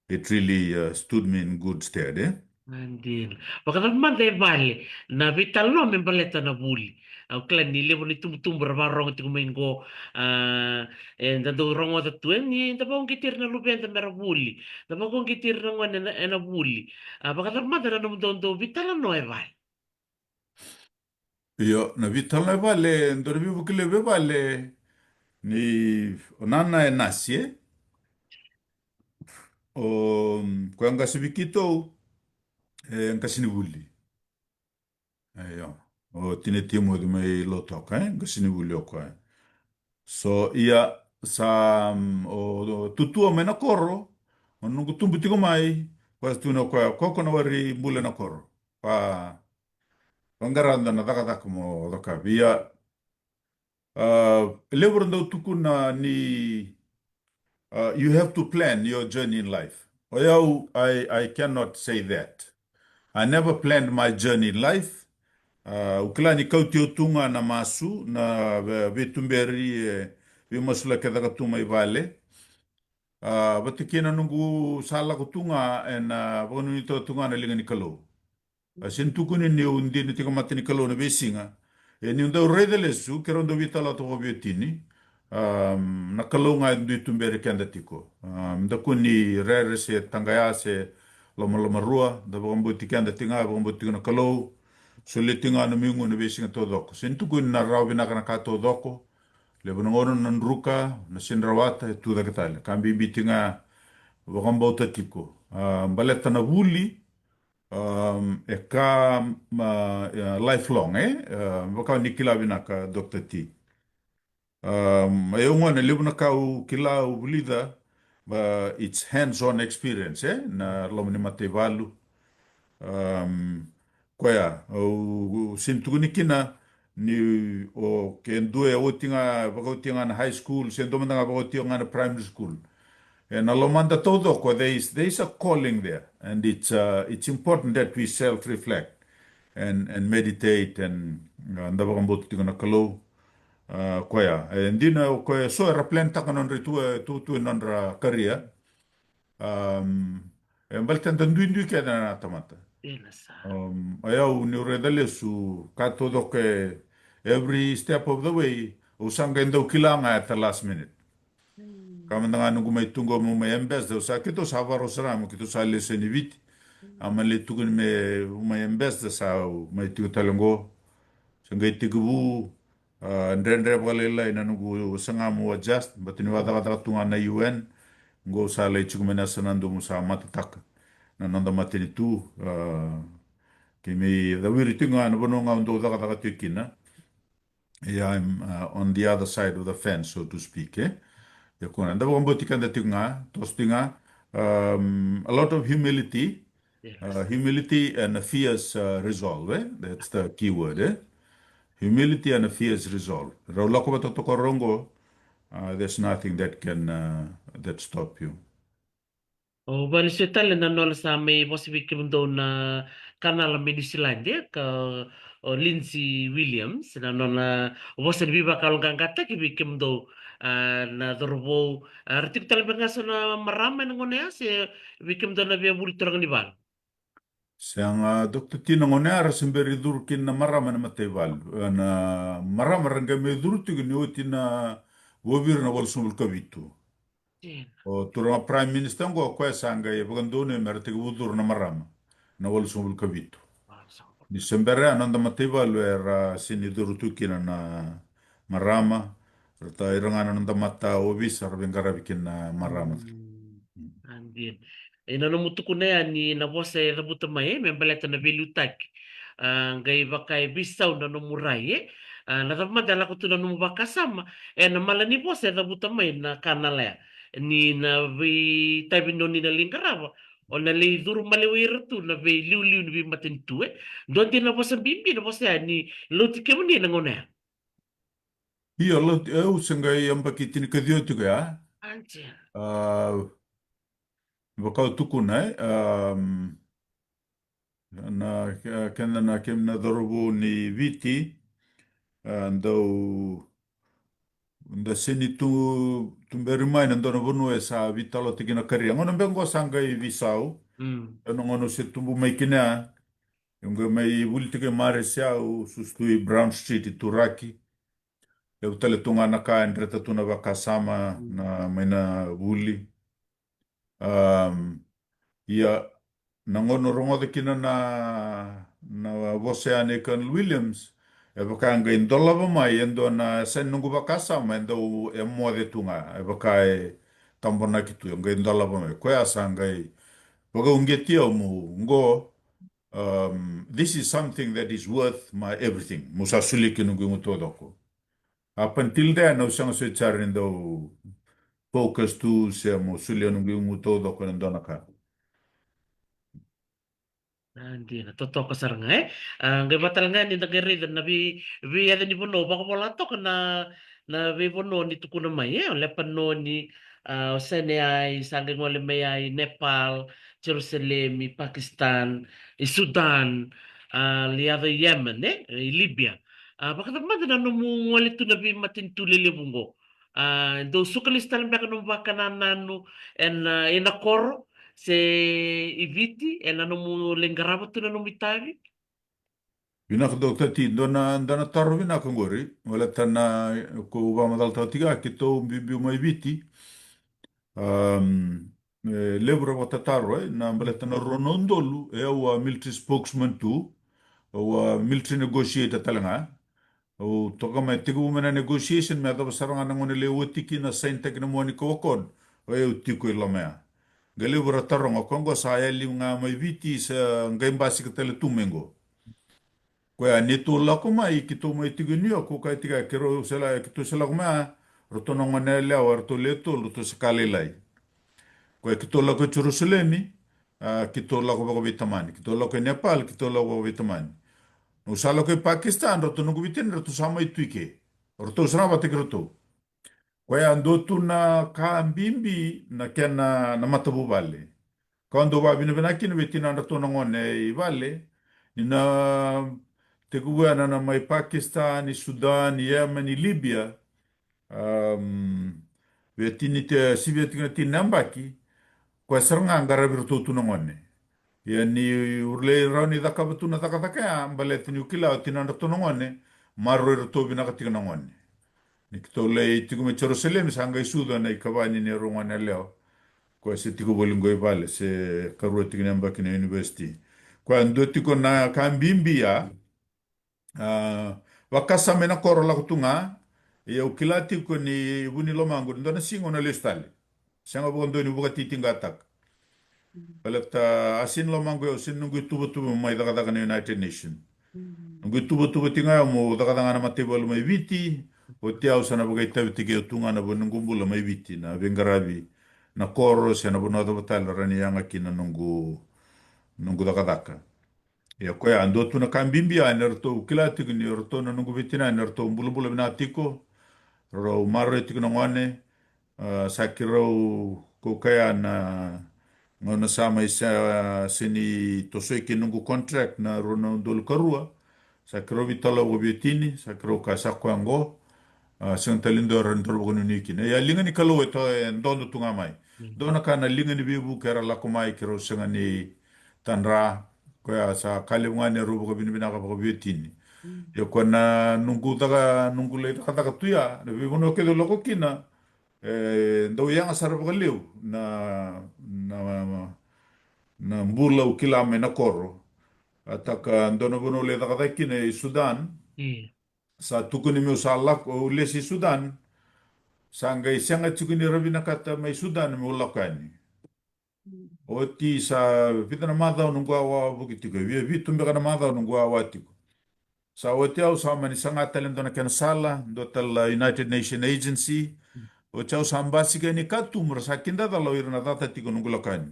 it really stood me in good stead. Eh?
Andin. Wakata mande vale na vital no me baleta na buli. Au kla ni levo ni tum barong ti kumengo en da do rongo da tuen ni da bong kitir na lubenda mera buli. Da bong kitir na ngwan na buli. Wakata mande na no do vital no e vale.
Io, na vital na vale, ndorbi bukile be vale, ni onana e nasie, o kwa ngasi bikito, ngasi ni buli. Ayo. O tine timo de me lotok, ngasi ni buli o kwa. So ia sa o tutua me na koro, o nungu tumbu tiko mai, kwa tuna kwa koko na wari bule na koro. Pangaranda na taka mo doka. Via lebron do tukuna ni you have to plan your journey in life. Well, I cannot say that. I never planned my journey in life. Ukila ni kautio tunga na masu na vitumberi vimasula kedaka tuma i vale. Batikina nungu sala ko tunga na vonu ni to tunga na linga ni kalau. Asin tukuni ni undi ni tika mati ni kalau na besinga. Ni unda urede lesu kero ndo vitala to hobiotini. Na kalau nga ndu tumbere kenda tiko. Da kuni rere se tangaya se loma loma rua. Da bakambo tikenda tinga bakambo tika na kalau. Sule tinga na mingu na besinga to doko. Sin tukuni na rau binaka na kato doko. Le bonongono na nruka na sinrawata tu da katale. Kambi bitinga bakambo tatiko. Baleta na wuli. E ka lifelong, eh? Baka ni kila binaka Dr. T. Eu ngone libu na kau kila ubulida, it's hands-on experience, eh? Na lomni mate valu. Koya, o sintu ni kina ni o kendue o tinga baka tinga na high school, sendo manda baka tinga na primary school. And alomanda todo ko there is a calling there, and it's important that we self-reflect and meditate and ndaba kambot tinga na kalau koya. And dina koya so era plan takanon ritu tu nonra career. And baltan tanduindu kaya na tamata.
Inasa.
Ayaw ni redale su kato ke every step of the way usanga ndo kilanga at the last minute. Kama nga nungu may tungo mo may embes daw sa kito sa varosra mo kito sa lesen vit ama le tugun me may embes da sa may tigo talongo sangay tigubu ndrendre balela ina nungu sanga mo adjust batini wada wada tunga na UN ngo sa le chigo mena sanando mo sa matatak na nanda matini tu kimi the wiri tinga na bono nga ndo daga daga tikina. Yeah, I'm on the other side of the fence, so to speak. Eh? Ya kuna. Nda wambo tikanda tinga, tos tinga, a lot of humility,
Yes.
humility and a fierce resolve. Eh? That's the key word. Eh? Humility and a fierce resolve. Raulako bato toko rongo, there's nothing that can that stop you.
O bali se tale na nola sa may posibikim daw na kanala Medicilândia ka o Lindsay Williams na nona o bosa ni biba kalong kata ki bikim daw na dorbo artik tale nga sa na marama na ngone se bikim daw na biya buli torang ni bal.
Siang Dr. Tina ngoneara semberi durkin na marama na matayval. Na marama rangga me durti ni oti na wabir na wal sumul kavitu.
Sì.
O turma Prime Minister ngo kwa sanga ye bagandone merti wudur na marama na wal sumul kavitu.
Ah, so-
Ni sembere ananda matayval era sini durutu kina na marama. Rata irangana nanda mata obis arbengara bikin na marama.
Hmm. Andin. Inanamuto ko na yan ni nabose rabuta may membaleta na bilutak. Gay bakay bisaw na numuray natamadala ko to na numubakasama. Namala ni bose rabuta may na kanala ni na vi tabi no ni na lingkaraba. O na li duro maliwira tu na vi liu-liu na vi matintu Doon din na bose bimbi na bose ni lutike mo ni nangona.
Iya lo eu sengai yang pakitini kadiotu ya.
Antia.
Bakau tukuna na kena na kem na dorobu ni viti andau nda seni tu berimai na dona bunu esa vitalo tikina karia ngono bengo sangai visau
Hmm.
ngono se tumbu mai kina yung mai bultike mare siau sustui Brown Street i Turaki eu tele tunga na ka entreta tuna vakasama
Hmm.
na mai na buli ia nangono rongo de kina na vose ane kan Williams e baka nga indola ba mai endo na sen nungu bakasa ma endo e mo de tunga e baka e tambona kitu nga indola ba mai ko asa nga e baka ungetia mu ngo this is something that is worth my everything musa suli kinungu ngutodoko up until then no sang se charindo focus tu se mo suli nungu ngutodoko ndona ka.
Hindi na totoo ka sar nga ang batal nga ni nagari na bi ada ni bono baka wala to na bi bono ni tuko na may lepan no ni sene ay sanging wala may ay Nepal, Jerusalem, Pakistan, Sudan, liado Yemen Libya. Bakit naman na mo wala to na bi matintulili bungo. Do sukalistan ba kanong baka na nano en inakoro se i viti e na mu lengarava tu na no mitavi.
Vinak dokta ti dona taro vinak ngori wala tana ko ba madal ta tiga kito bibi mai viti lebra wata taro na mbala tana ronondolu e wa military spokesman tu wa military negotiator talanga o toka mai tigu mena negotiation me da saranga na ngone le wotiki na sain tek na moni ko kon o e utiko la mea gale bra taro ngokongo sa ya li nga mai viti sa ngai mbasi ka tele tumengo. Koe a neto lako mai ki tō mai tiga nia ko kai tiga ke ro sela ki tō sela kuma roto no ngane lea war to leto roto se kale lai. Koe ki tō lako Jerusalemi ki tō lako bako vitamani ki tō lako Nepal ki tō lako bako vitamani. No sa lako Pakistan roto no gubitin roto sama i tuike. Roto sana bate ki roto. Koe ando tu na ka mbimbi na kia na matabu vale. Quando va bine venaki na betina roto no ngone i vale ni na te kua na mai Pakistan, i Sudan, i Yemen, i Libya, ve tini te sivya tina tini nambaki, kwa saranga angara virtu tu ngone. Ya ni urle rauni daka batu na daka daka ya ambale tini ukila tina ratu ngone, maro ratu binaka tina ngone. Ni kito le tiku me Jerusalem sanga i Sudan na i kabani ni rongone leo. Kwa se tiku bolingo i vale, se karua tina nambaki na university. Kwa ndo tiku na kambimbi ya, wakasa mena koro la kutunga ya ukilati ko ni buni lomango ndona singo na listali sanga bondo ni buka titinga tak balata asin lomango yo sin nungu tubo tubo mai daga daga na United Nation nungu tubo tubo tinga mo daga daga na matebol mai viti o te au sana buka itabi tike utunga na bo nungu mbula mai viti na vengarabi na koro se na bono da batala rani yanga kina nungu daga daga. Ya koe ando tu na kambimbi a nerto kila tiku ni orto na nungu vitina nerto bulu bulu bina tiko ro maro tiku na ngone sakiro ko kaya na ngona sama isa sini tosoi ki nungu contract na rono dolu karua sakiro vitala wo vietini sakiro ka sakwa ngo sing talindo ran toro ko niki na ya linga ni kalo to ndondo tunga mai dona kana linga ni bibu kera la ko mai kiro singa ni tanra ko ya sa kale ngane rubo ko binibina ka ko bietini
Mm.
yo kona nunggu le taka tuya de bigono ke do loko kina ndo yang asar ko liu na na mbula u kilame na koro ataka ndono bono le taka kina i Sudan
Iya.
sa tukuni mi usalak o lesi Sudan sangga isanga tukuni rabina kata mai Sudan mi ulakani o ti sa pitana madha nunggu awa bukitiko vi tumbe kana madha nunggu awa tiko sa o te au sa mani sanga talen dona ken sala do tal United Nation Agency o te au sa ambasi ke ni katu mura kinda da lo irna data tiko nunggu lakani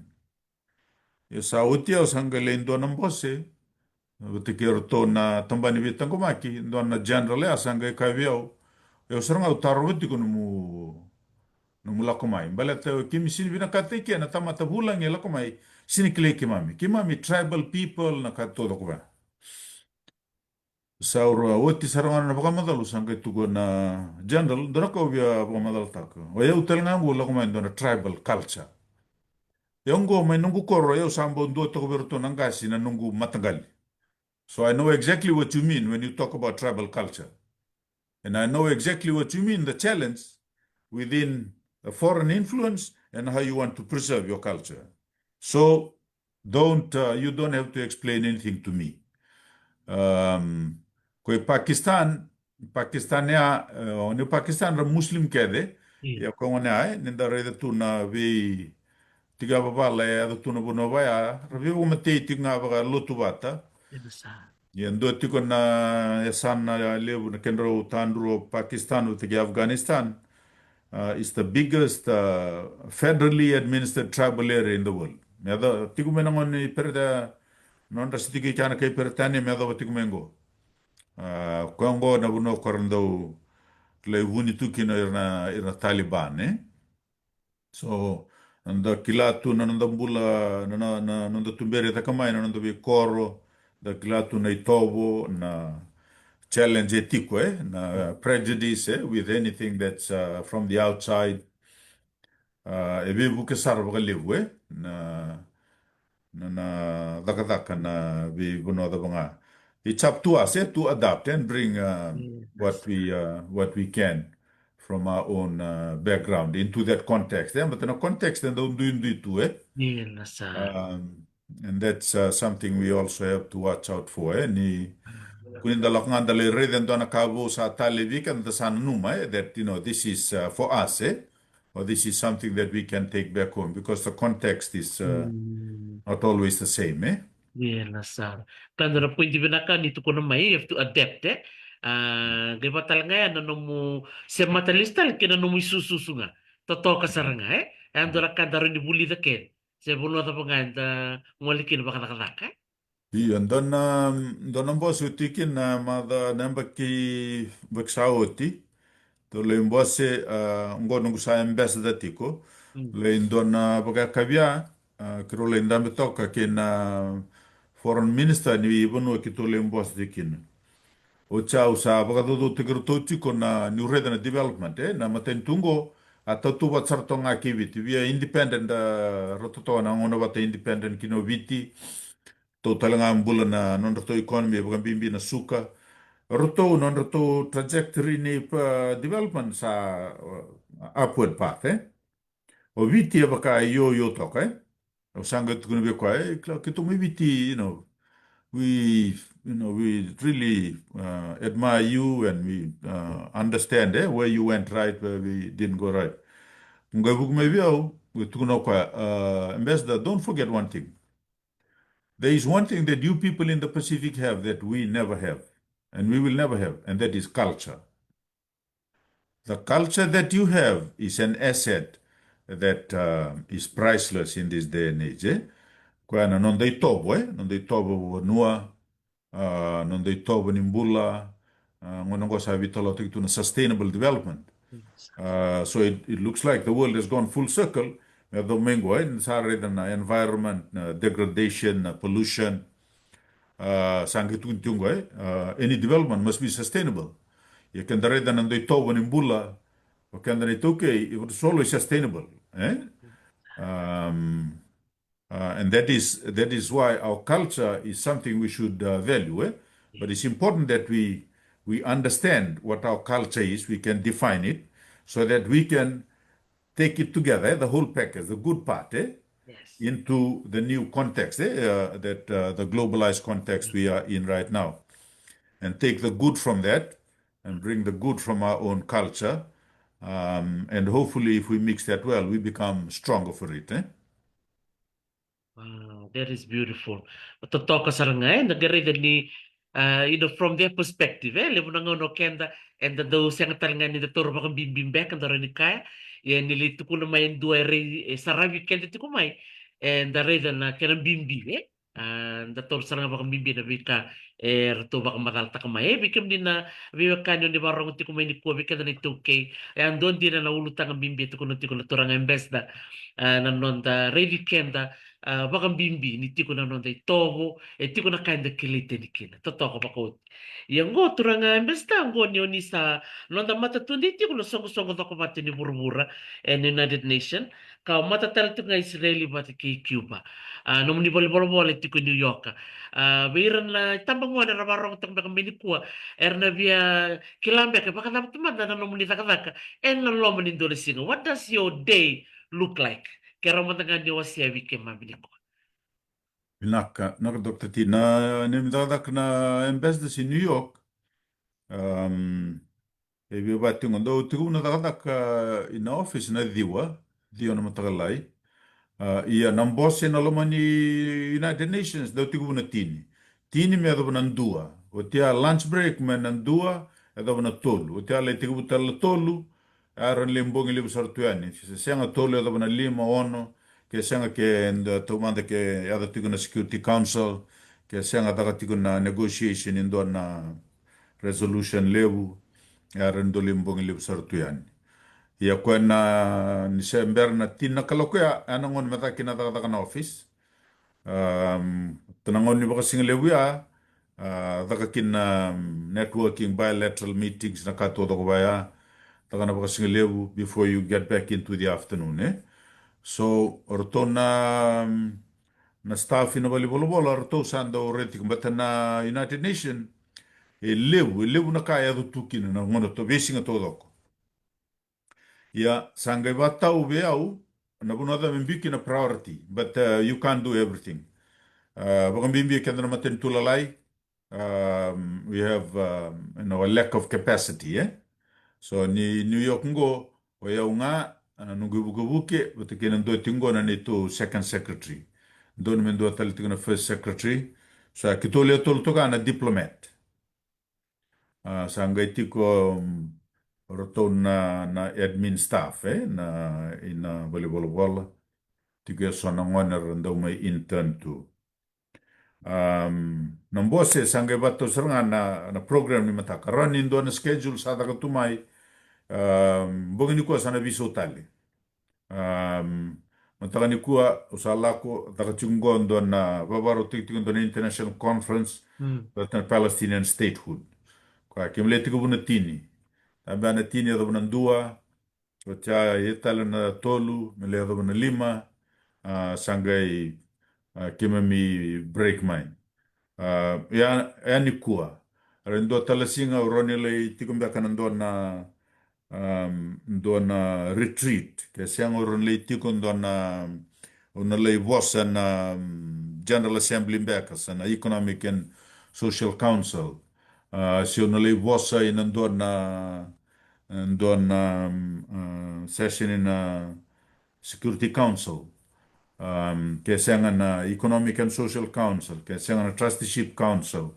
e sa o te au sanga le dona mbose o te kero to na tambani vitango maki dona general ya sanga e kaviau e o saranga utaro tiko no mulako mai bala te kimi sini bina kate ke na tamata bulang e lako mai sini kile kimami tribal people na kato do kwa saura woti saranga na baka madalu sanga tugo na general draka obia baka madal taka o eu tel ngangu lako mai do na tribal culture yongo mai nungu koro eu sambo ndo to berto nangasi na nungu matagali so I know exactly what you mean when you talk about tribal culture. And I know exactly what you mean, the challenge within a foreign influence and how you want to preserve your culture. So you don't have to explain anything to me. Koi Pakistan ya, ni Pakistan ra Muslim kede,
Iya.
ya ko ngone ai, ninda reda tu na vi tiga babala ya tu na buno ya, rabi ko matei tinga baga lotu bata.
Iya, sa.
Yendo tiko na yasan na lebu na kendro tandro Pakistan uti Afghanistan is the biggest federally administered tribal area in the world. Meda tiko menangon ni perda non rasitiki chana kay pertani meda tiko mengo. Kongo na buno korndo le huni tuki na irna Taliban So nanda kilatu na nanda bula na nanda tumbere takamai na nanda bi koro da kilatu na itobo na challenge etiko na prejudice with anything that's from the outside ebe buke sar baga lewu na daka daka na bi buno da banga it's up to us to adapt and bring
Iya, sa.
what we can from our own background into that context but in a context and don't do it
Iya, sa.
and that's something we also have to watch out for ni kuninda loknganda le reden dona kabo sa talevi kan the san numa that this is for us or this is something that we can take back home because the context is
Hmm.
not always the same
Yes, sir. Quando na pwede binaka nito ko naman, you have to adapt gaya pa talaga yan, ano mo, siya matalistal, kina no mo isususu nga. Totoo ka sa nga Ando ra kada rin ibuli da ken. Siya buno ta pa nga, ngwalikin baka nakataka.
Iya, dona boss utikin na mada namba ki baksaoti to le mbose ngono gusa ambassador tiko
Hmm.
le dona baga kavia kiro le ndambe toka na foreign minister ni bono ki to le mbose tikin o chao sa baga do tikiro to tiko na new regional development na matentungo atatu wat sartonga kiviti via independent rototo na ngono wat independent kino viti to talanga mbula na non roto economy baga bimbi na suka roto non roto trajectory ni development sa upward path o viti baka yo toka o sanga tukuna be kwa kito me viti we we really admire you and we understand where you went right where we didn't go right ngai buk me bio tukuna kwa ambassador don't forget one thing. There is one thing that you people in the Pacific have that we never have, and we will never have, and that is culture. The culture that you have is an asset that is priceless in this day and age. Kaya non dei tobo, non dei tobo nua, non dei tobo nimbula, ngono ko sabi tolo na sustainable development. So it looks like the world has gone full circle. Domingo, sa environment, degradation, pollution, any development must be sustainable. You can reda nando ito in bula, o can it okay, it was always sustainable. Eh? Um, And that is why our culture is something we should value. But it's important that we understand what our culture is. We can define it so that we can take it together, the whole package, the good part,
Yes.
into the new context, that the globalized context we are in right now, and take the good from that and bring the good from our own culture. And hopefully, if we mix that well, we become stronger for it.
Wow, that is beautiful. Totoo ka sa nga nagarida ni from their perspective, levo na ngono kenda and daw siya nga talanga ni Dr. Bakang Bimbimbek and ni kaya nilito ko na may dua sarabi kenda ti kumay and the reason na kena bimbi and Dr. Sarang Bakang Bimbi na bika rato baka matalta kamay bikim din na biwa kanyo ni barong ti kumay ni kuwa bika na ni 2K and doon din na naulutang ang bimbi ti kuno turang embes da nanon da ready kenda bakang bimbi ni tiko na non dai togo e tiko na kinda kilite ni kina totoo pa ko yang go turanga imbesta go ni oni sa non da mata tundi tiko no songo songo to ko mate ni burbura and United Nation ka mata tal tiko Israeli ba ki Cuba no ni bol bol bol tiko New York biran la tambang mo na rabarong tang bakang bini kuwa erna via kilambe ka baka nam tuman na no ni takaka en na lo mo ni Indonesia what does your day look like kera matanga ni wasia wike mabili ko.
Naka Dr. T, na nimdadak na ambassadors in New York, ebi bati ngondo tigu na dakadak ina office na diwa na matagalay. Ia nambose na lomani United Nations daw tigu na tini. Tini me ado na ndua. O tia lunch break me na ndua, ado na tolu. O tia le tigu tala tolu, aron limbongi libu sartuani. Senga tolu ado na lima ono, ke senga ke tumanda ke ado tigu na Security Council, ke senga daga tigu na negotiation indo na resolution lebu, aron do limbongi libu sartuani. Ia koe ni se mbera na tina kalokoya anangon meta kina taka na office. Tanangon ni baka singalewi taka kina networking bilateral meetings na kato toko baya taka na baka singalewu before you get back into the afternoon. So orto na staff ina bali bolo bolo orto sando reti kumbata na United Nation lewu na kaya do tukina na ngono to besinga to doko. Yeah, sangai batau beau na bunada mimbiki na priority, but you can't do everything. Bakang bimbi kanda na maten tulalai. We have a lack of capacity. So ni New York ngo o ya nga nungu buke but kena do tingo na nito second secretary. Don men do tal tingo na first secretary. So kitole tol to na diplomat. Sangai tiko roto na admin staff na ina bola tiga sona ngoner ndau mai intern tu nambose sangai bato seranga na program ni mataka running do na schedule sa daga tumai bogini ko sana biso tali mataka ni kuwa usala ko daga chungon do na babaro tiktikon do na international conference but na Palestinian statehood kwa kimleti ko bunatini Abana tini ado na dua, o tia yetala na tolu, mele ado na lima, sangai kima mi break mine. Ya ni kua. Rendo talasinga uroni le tikumba kana ndo na retreat. Ke siang uron le tikun ndo na una le vosa na General Assembly mbeka sana Economic and Social Council. Si una le vosa in ndo na session in Security Council. Ke sianga na Economic and Social Council, ke sianga na Trusteeship Council.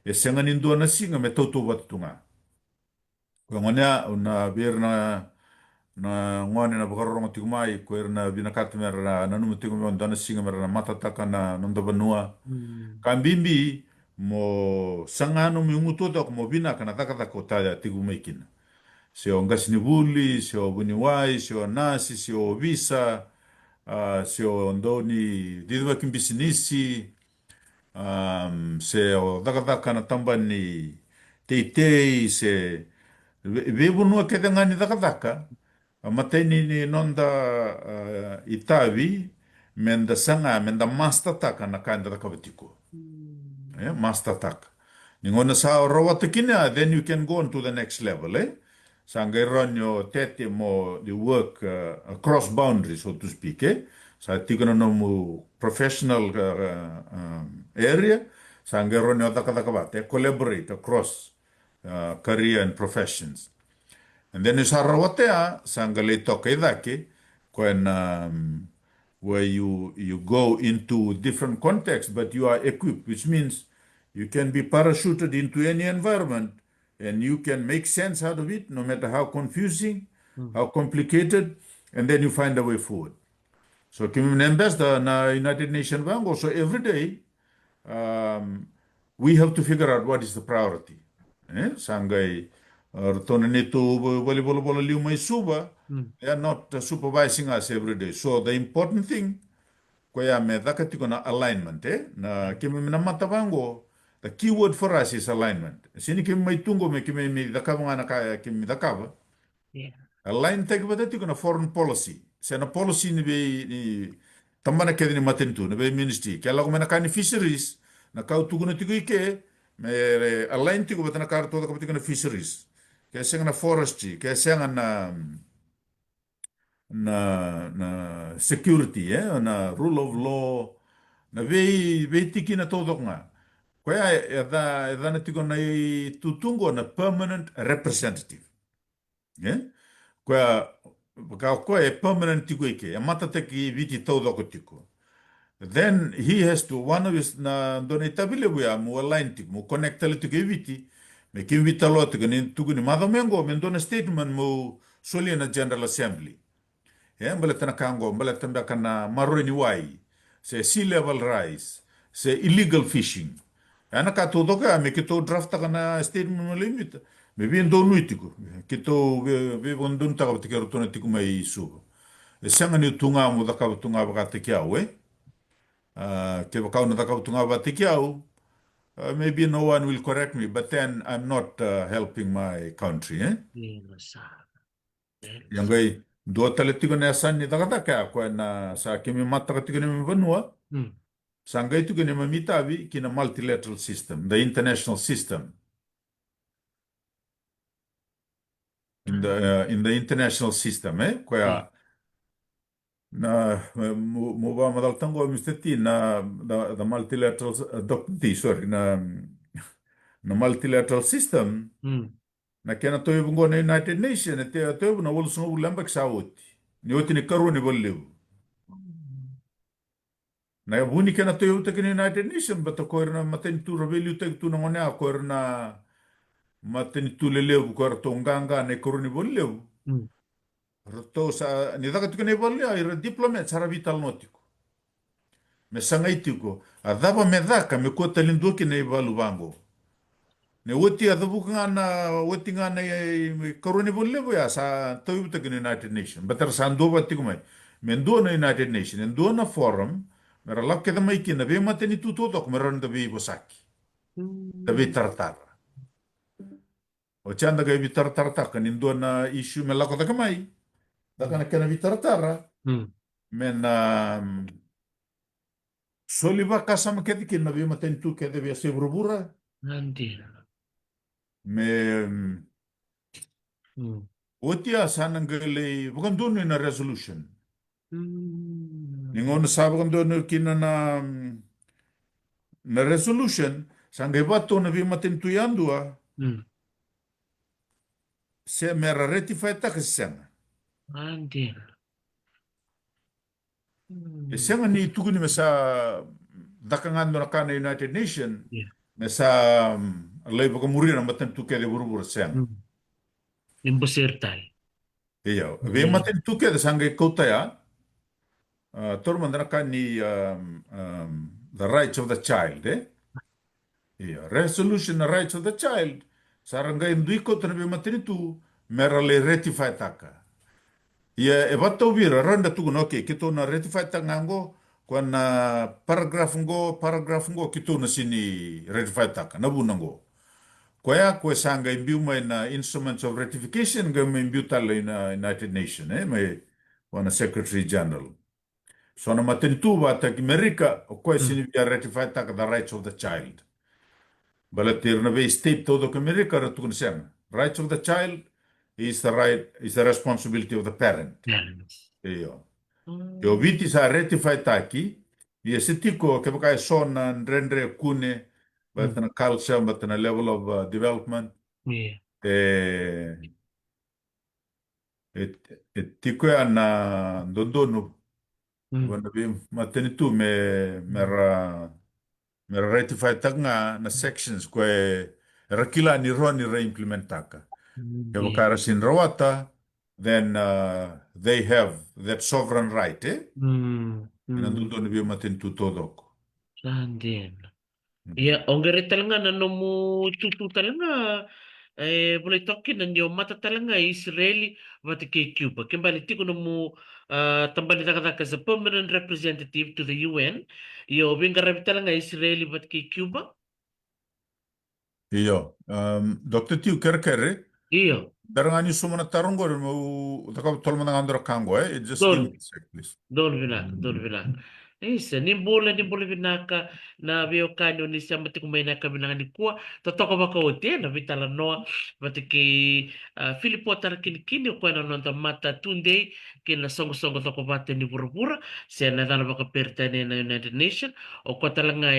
E sianga ni ndo na singa me tautu watutunga. Ko ngone una bir na ngone na bakarong tikumai ko na binakat mer na numu tikumai ndo na singa mer na matataka na ndo banua. Kambimbi mo sangano mi nguto to mo bina kana taka taka tada tikumai kina. Se o Ngasnibuli, se o Buniwai, se o Nasi, se o Visa, se o Ndoni, Didwa Kimbisinisi, se o Dakadaka na Tambani, Teitei, se Vebunua Kedangani Dakadaka, Mateni ni Nonda Itavi, menda sanga menda master taka na kanda da kabatiko. Master tak. Ningona sa rawata kina, then you can go on to the next level, eh? Sanga run your tete mo the work across boundaries, so to speak, eh? Sa tigana no mo professional area, sanga run your takatakabat, collaborate across career and professions. And then is harawatea sangale toke dake when where you go into different contexts, but you are equipped, which means you can be parachuted into any environment and you can make sense out of it, no matter how confusing, how complicated, and then you find a way forward. So kimi the na United Nations Bank also every day um, we have to figure out what is the priority. Sangai rotona nito bali bola bola liu mai suba, they are not supervising us every day. So the important thing koya me dakati kona alignment na kimi mina matabango, the key word for us is alignment. Sini kimi mai tungo me kimi mi dakava ngana kaya kimi dakava.
Yeah.
Align take badati kona foreign policy. Sena policy ni tambana kedi ni matentu ni be ministry. Kaya lagu mena kani fisheries na kau tuguna tigo ike me align tigo batana kar toda kapati kona fisheries. Kaya senga na forestry, kaya senga na security na rule of law na be tiki na todo nga. Kaya eda na tigo na tutungo na permanent representative. Yeah? Koe e permanent tiko ike, e mata teki viti tau doko tiko. Then he has to, one of his, na done tabile wea, mu align tiko, mu connect tali tiko e viti, me kim vita loa tiko, ni tuku ni madamengo, me done statement mu soli na General Assembly. Mbele tana kango, mbele tanda kana maroi ni wai, se sea level rise, se illegal fishing. Ana ka to doka me kito draft kana statement mo limit. Me bien do nuitiko. Kito be bon dun ta ka tikero tona tiku mai su. E sanga ni tunga mo da ka tunga ba te kiau ke ba ka na da ka tunga ba te kiau. Maybe no one will correct me, but then I'm not helping my country, Yang gai do tale tiku na san ni da ka ko na sa kimi mata ka tiku ni vanua. Sangay tu kini mamitavi kina multilateral system, the international system. In the international system, Kaya na mo ba madal tango misteti na the multilateral sorry na multilateral system na kena to yungo na United Nations te to na wol sungu lambak sawoti. Ni oti ni karu ni bolew. Na buni kena to yuta kini United Nations but ko na maten tu rebellion te tu na ngone ko na maten tu lelew ko to nganga ne karu ni bolew. Roto sa ni dagat ko ne bolew ira diplomat sara vital notiko. Me sanga itiko adaba me daka me ko talindu ki ne balu bango. Ne woti adabu ngana woti ngana karu ni bolew ya sa to yuta kini United Nations. Batar sando batiko mai. Mendo na United Nations, endo na forum, mera lap ke mai kina be mateni tu totok mera nda be bosaki. Da be tartar. O chanda ga be tartar ta kan endo na issue me lako ta mai. Da kana kana be tartar. Men soliba kasam ke dikin na be mateni tu ke de be se burbura.
Nanti.
Me otia sanangale bukan dono na resolution. Ningon sa bukan dono kina na resolution sangge bato na bimatin tuyandua se mera rectify ta kesanga.
Nanti.
Senga ni tugu ni mesa dakangan na kana United Nation mesa lay baka muri na matan tuke de buru senga.
Impossible tai.
Iya, bimatin tuke de sangge kota ya. Torman na kani the rights of the child, Iya, resolution the rights of the child. Saranga indui kota na bimatin tu mera le rectify taka. Ia e bato vira randa tu no ke kito na rectify tangango na paragraph ngo kito na sini rectify taka na bunango. Koya ko sanga imbiu mai na instruments of ratification ga mai imbiu tala na United Nations mai wana Secretary General. Sono matentu bata ki Amerika o koe
Mm.
sini via ratify tak the rights of the child. Balatir na be state todo ki Amerika ratukun sem. Rights of the child is the responsibility of the parent.
Parents.
Iyo. Yo
Mm.
viti sa ratify taki, ia sitiko ke baka sona rendre kune
Mm.
batana culture batana level of development
Yeah.
e tiko ana dondonu
Mm.
wana bi mateni tu mera ratify tanga na sections kwe rakila ni roni re implementaka.
Mm.
Ke
Yeah.
bakara sin rawata, then they have that sovereign right, eh?
Mm.
Ina
Mm.
dondonu bi mateni tu todok.
Sandin. Ya,
Mhm.
onggere talaga na no mo tutu talaga boleh tokin na niyo mata talaga Israeli mati kay Cuba. Kembali tiko no mo tambali taka as a permanent representative to the UN. Yo bingarabi talaga Israeli mati kay Cuba.
Iyo. Dr. Tiu kere
Iyo.
darangani sumana tarungo mo takap tolmana andro kango, eh? Just give me
Don.
a sec, please.
Don bilang. Isa, ni bola binaka na veo kanyo ni siya mati kumain na kami na ni kuwa. Totoo ba ka ote na vitala noa mati ki Filipo tar kini ko na nonta mata tunde kina songo toko bate ni burubura siya na dana baka pertane na United Nation o ko talanga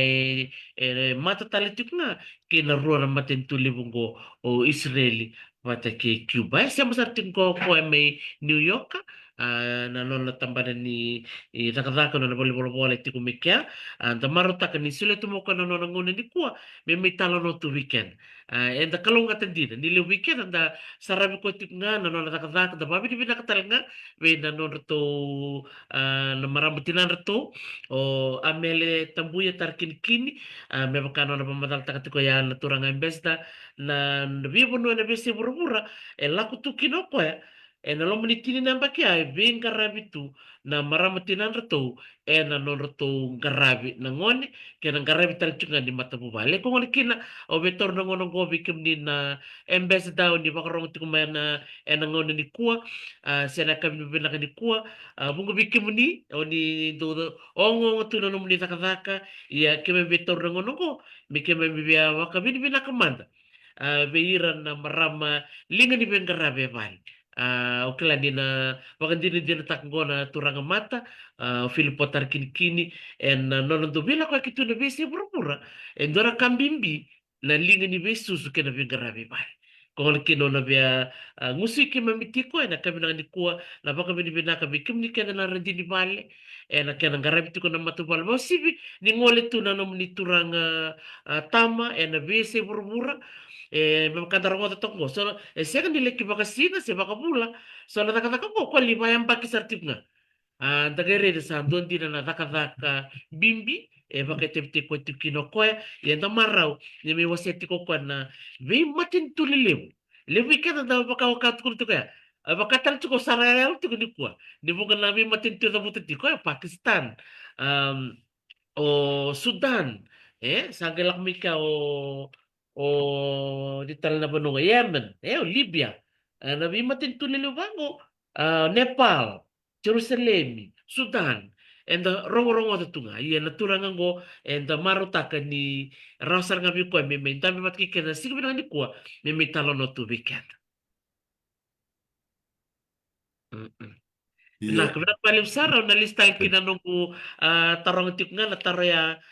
mata talitik na kina ruwa na matin tulibungo o Israeli mata ki Cuba. Siya masartin ko may New York na non tambanan ni takataka na bole ti kumikya and the marotaka ni sila tumuka na non ngone ni kuwa may talo no to weekend and the kalunga tandina nili weekend and the sarabi ko ti nga na non takataka da babi di binakatal nga we na non to na maramutinan to o amele tambuya tarkin kini me bakano na pamadal takati ko ya na turang embesta na vivo no na besi burubura e laku tu kinoko ya e na lomo ni tini namba kia e veng karabi tu na maramati nan rato e na non rato garabi na ngone ke na garabi tal chunga ni mata bubale ko ngone kina o betor na ngono go bikim ni na embes daw ni bakarong ti kumana e na ngone ni kuwa sena kami bina ni kuwa bungo bikim ni o ni do o ngo tu no ni takataka ya keme betor na ngono go mi keme bibia waka bini bina kamanda beiran na marama linga ni ben garabi bali oke lah dina wakan dina tak ngona turanga mata Filipo tar kini en nonon do bila ko kitu na besi pura en dora kambimbi na linga ni besi susu kena bingarabi bai kung kino na biya ngusi ki mamiti ko na kami na ni kuwa na baka binibina kami kim ni kena na rendi ni bale na kena garabi ko na matubal mo sibi ni ngole tu na nom ni turanga tama na besi pura memkantarongo totok mo. So, siya kan dileki baka sina, siya baka pula. So, natakataka ko, kwa lima yung baki sartip nga. Tagare de sa doon din na natakataka bimbi, baka tepti ko ito kinokoya, yan na maraw, ni may waseti ko kwa na, may matin tulilim. Lewi ka na daw baka wakat ko ito kaya. Baka tal ko sarayal ito ko ni kwa. Di mo ka namin matin tulilim ito ko, Pakistan. Um, o Sudan, sagilak mika o di tal na banung Yemen, o Libya, nabi matin tulilubango, Nepal, Jerusalem, Sudan, and the rongo-rongo na tunga, iya naturangan go, and the marutaka ni rasar nga ko, may dami matkikin na sige binang ni ko, may talo no tubikan. Mm-mm. Nah,
Iyo.
kemudian paling saraw na listahin kinanong ko tarong tip nga na taraya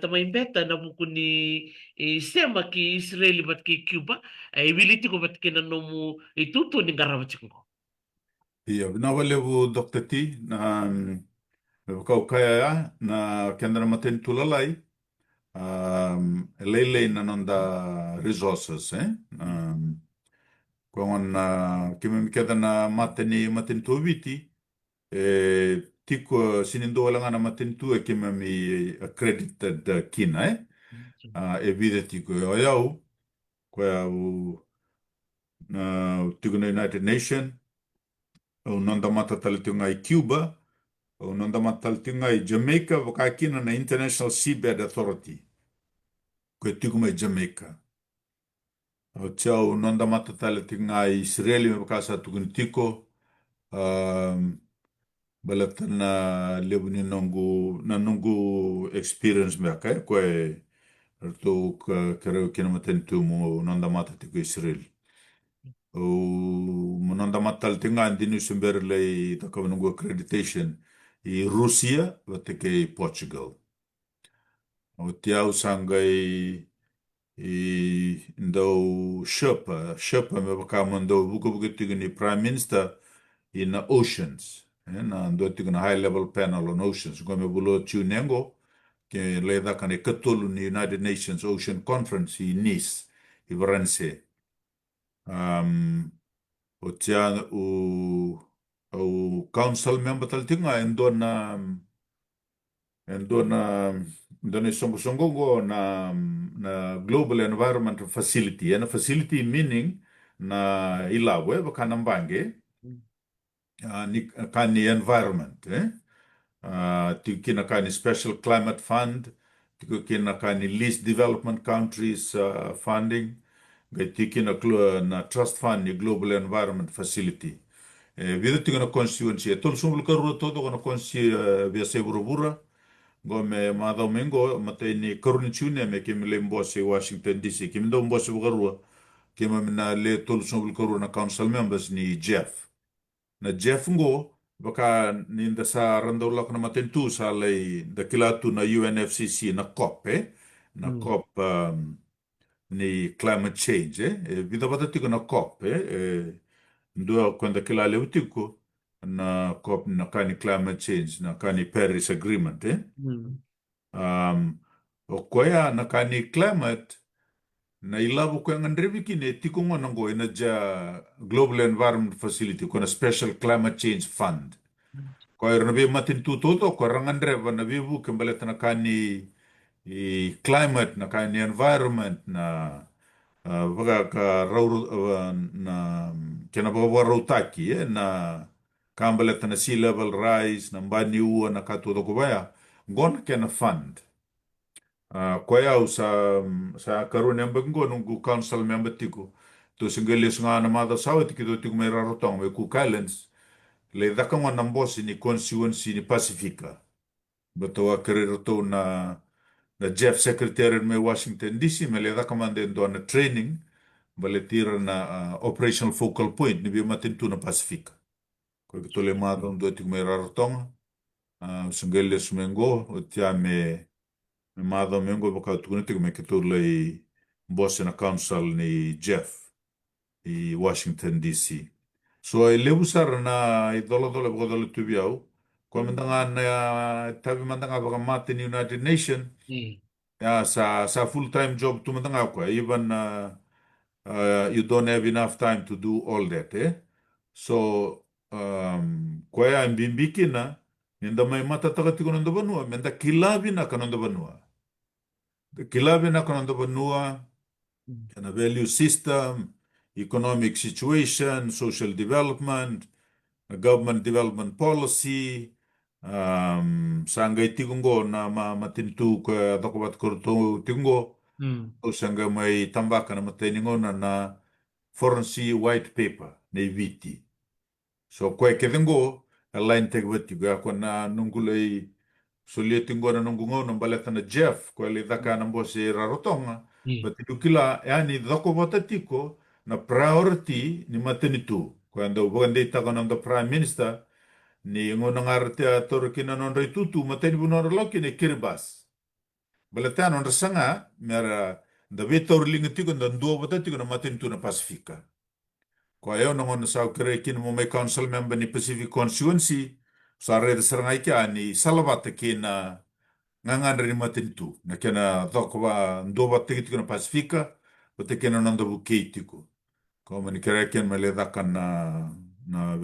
tamay beta na buko ni sema ki Israeli bat ki Cuba ay wiliti ko bat kinanong mo ituto ni garabat ko.
Iyo. Nawale bu Dr. T na kau kaya ya na kendra maten tulalai lele na nonda resources, eh? Kung kimi mikeda na maten tuwiti tiko sinindo lang na maten tu e kimi mi accredited kina, eh? E vide tiko yau kwa tiko na United Nation o nonda mata talitunga i Cuba o nonda mata talitunga i Jamaica wakakina na International Seabed Authority kwa tiko mai Jamaica o tiao nonda mata talitunga i Israeli me wakasa tukun tiko Balata na lebu ni nongu experience me ka ko erto kare kina matentu mo nonda mata te ko Israel. O mo nonda mata tinga andinu sumber lei ta ko nongu accreditation i Rusia vate ke Portugal. O tiau sangai ndau Sherpa me baka mando buku tigini Prime Minister in oceans. Na ndo tigina high level panel on oceans. Gome bulo nengo ke leda kane katulu ni United Nations Ocean Conference i Nice, i Varense. O tia o council member tal tinga endona songo go na Global Environment Facility. Na facility meaning na ilawe baka nambange ni kani environment. Kina kani Special Climate Fund, kina kani Least Development Countries funding, kina na Trust Fund ni Global Environment Facility. Vida tika constituency, tol sumbul karura todo kono constituency via se burubura, go me madao mengo matay ni karuni chune me kimile mbose Washington DC, kimindo mbose bukarua, kima mina le tol sumbul karura na council members ni Jeff. Na Jeff ngo baka ninda sa randaw na matentu sa lay dakilatu na UNFCC na COP na COP ni climate change vida bata tiko na COP ndo kwenda kilale utiko na COP na kani climate change na kani Paris Agreement o koya na kani climate na ilabu ko nga ndrevi kine tiko ngo nango ina ja Global Environment Facility ko na Special Climate Change Fund. Ko na be matin tutoto ko rangan dreva na bibu kembali na kani climate na kani environment na baga ka rauru na kena baga rautaki na kambali na sea level rise na mbani uwa na katuto kubaya gona kena fund. Kwa yau sa karun yang bengo nunggu council member tiku to singgeli sunga na mada sawa tiki to tiku may rarotong may Cook Islands le dakang wan nambos ni constituency ni Pacifica bato wa to na Jeff Secretary may Washington DC may le dakang man den doon na training baletir na operational focal point ni bimatin to na Pacifica ko kito le madong do tiku may rarotong singgeli sumengo o tiya me madho mengo baka tukuniti me kitulay boss na council ni Jeff i Washington DC. So ay lebusar na idolo-dolo baka dolo tubiyaw. Kung mandangan tabi mandanga baka mati ni United Nation sa full-time job tumandanga ko even you don't have enough time to do all that So kwaya mbimbikin na ninda may matatagati ko nanda banua menda kilabi na kananda banua. Kilabi na kananda banua kana value system, economic situation, social development, government development policy, sangay tigungo na matintu ka dakubat kurto tigungo, o sangay may tambaka na mataningo na foreign sea white paper na IVT. So kwe kedengo, alain tegbet juga ako na nunggulay sulitingo na nunggungo ng balata na Jeff, kwe li daka ng bosi rarotonga, Batilukila, yani dako watatiko na priority ni matenitu. Kando bugande ita ng the Prime Minister ni ngonang arte ator kinanon tutu mateni bunor loki ni Kiribati. Balatan on sanga mera da vitor lingitiko na duo watatiko na matenitu na Pasifika. Kwa hiyo nongon sa kire kin mo may council member ni Pacific Constituency sa red sarangay kya ni salabata kina ngangan rin matintu na kena dokwa ndoba tikit ko na Pasifika o te kena nanda bukeitiko ko man kere ken maledakan na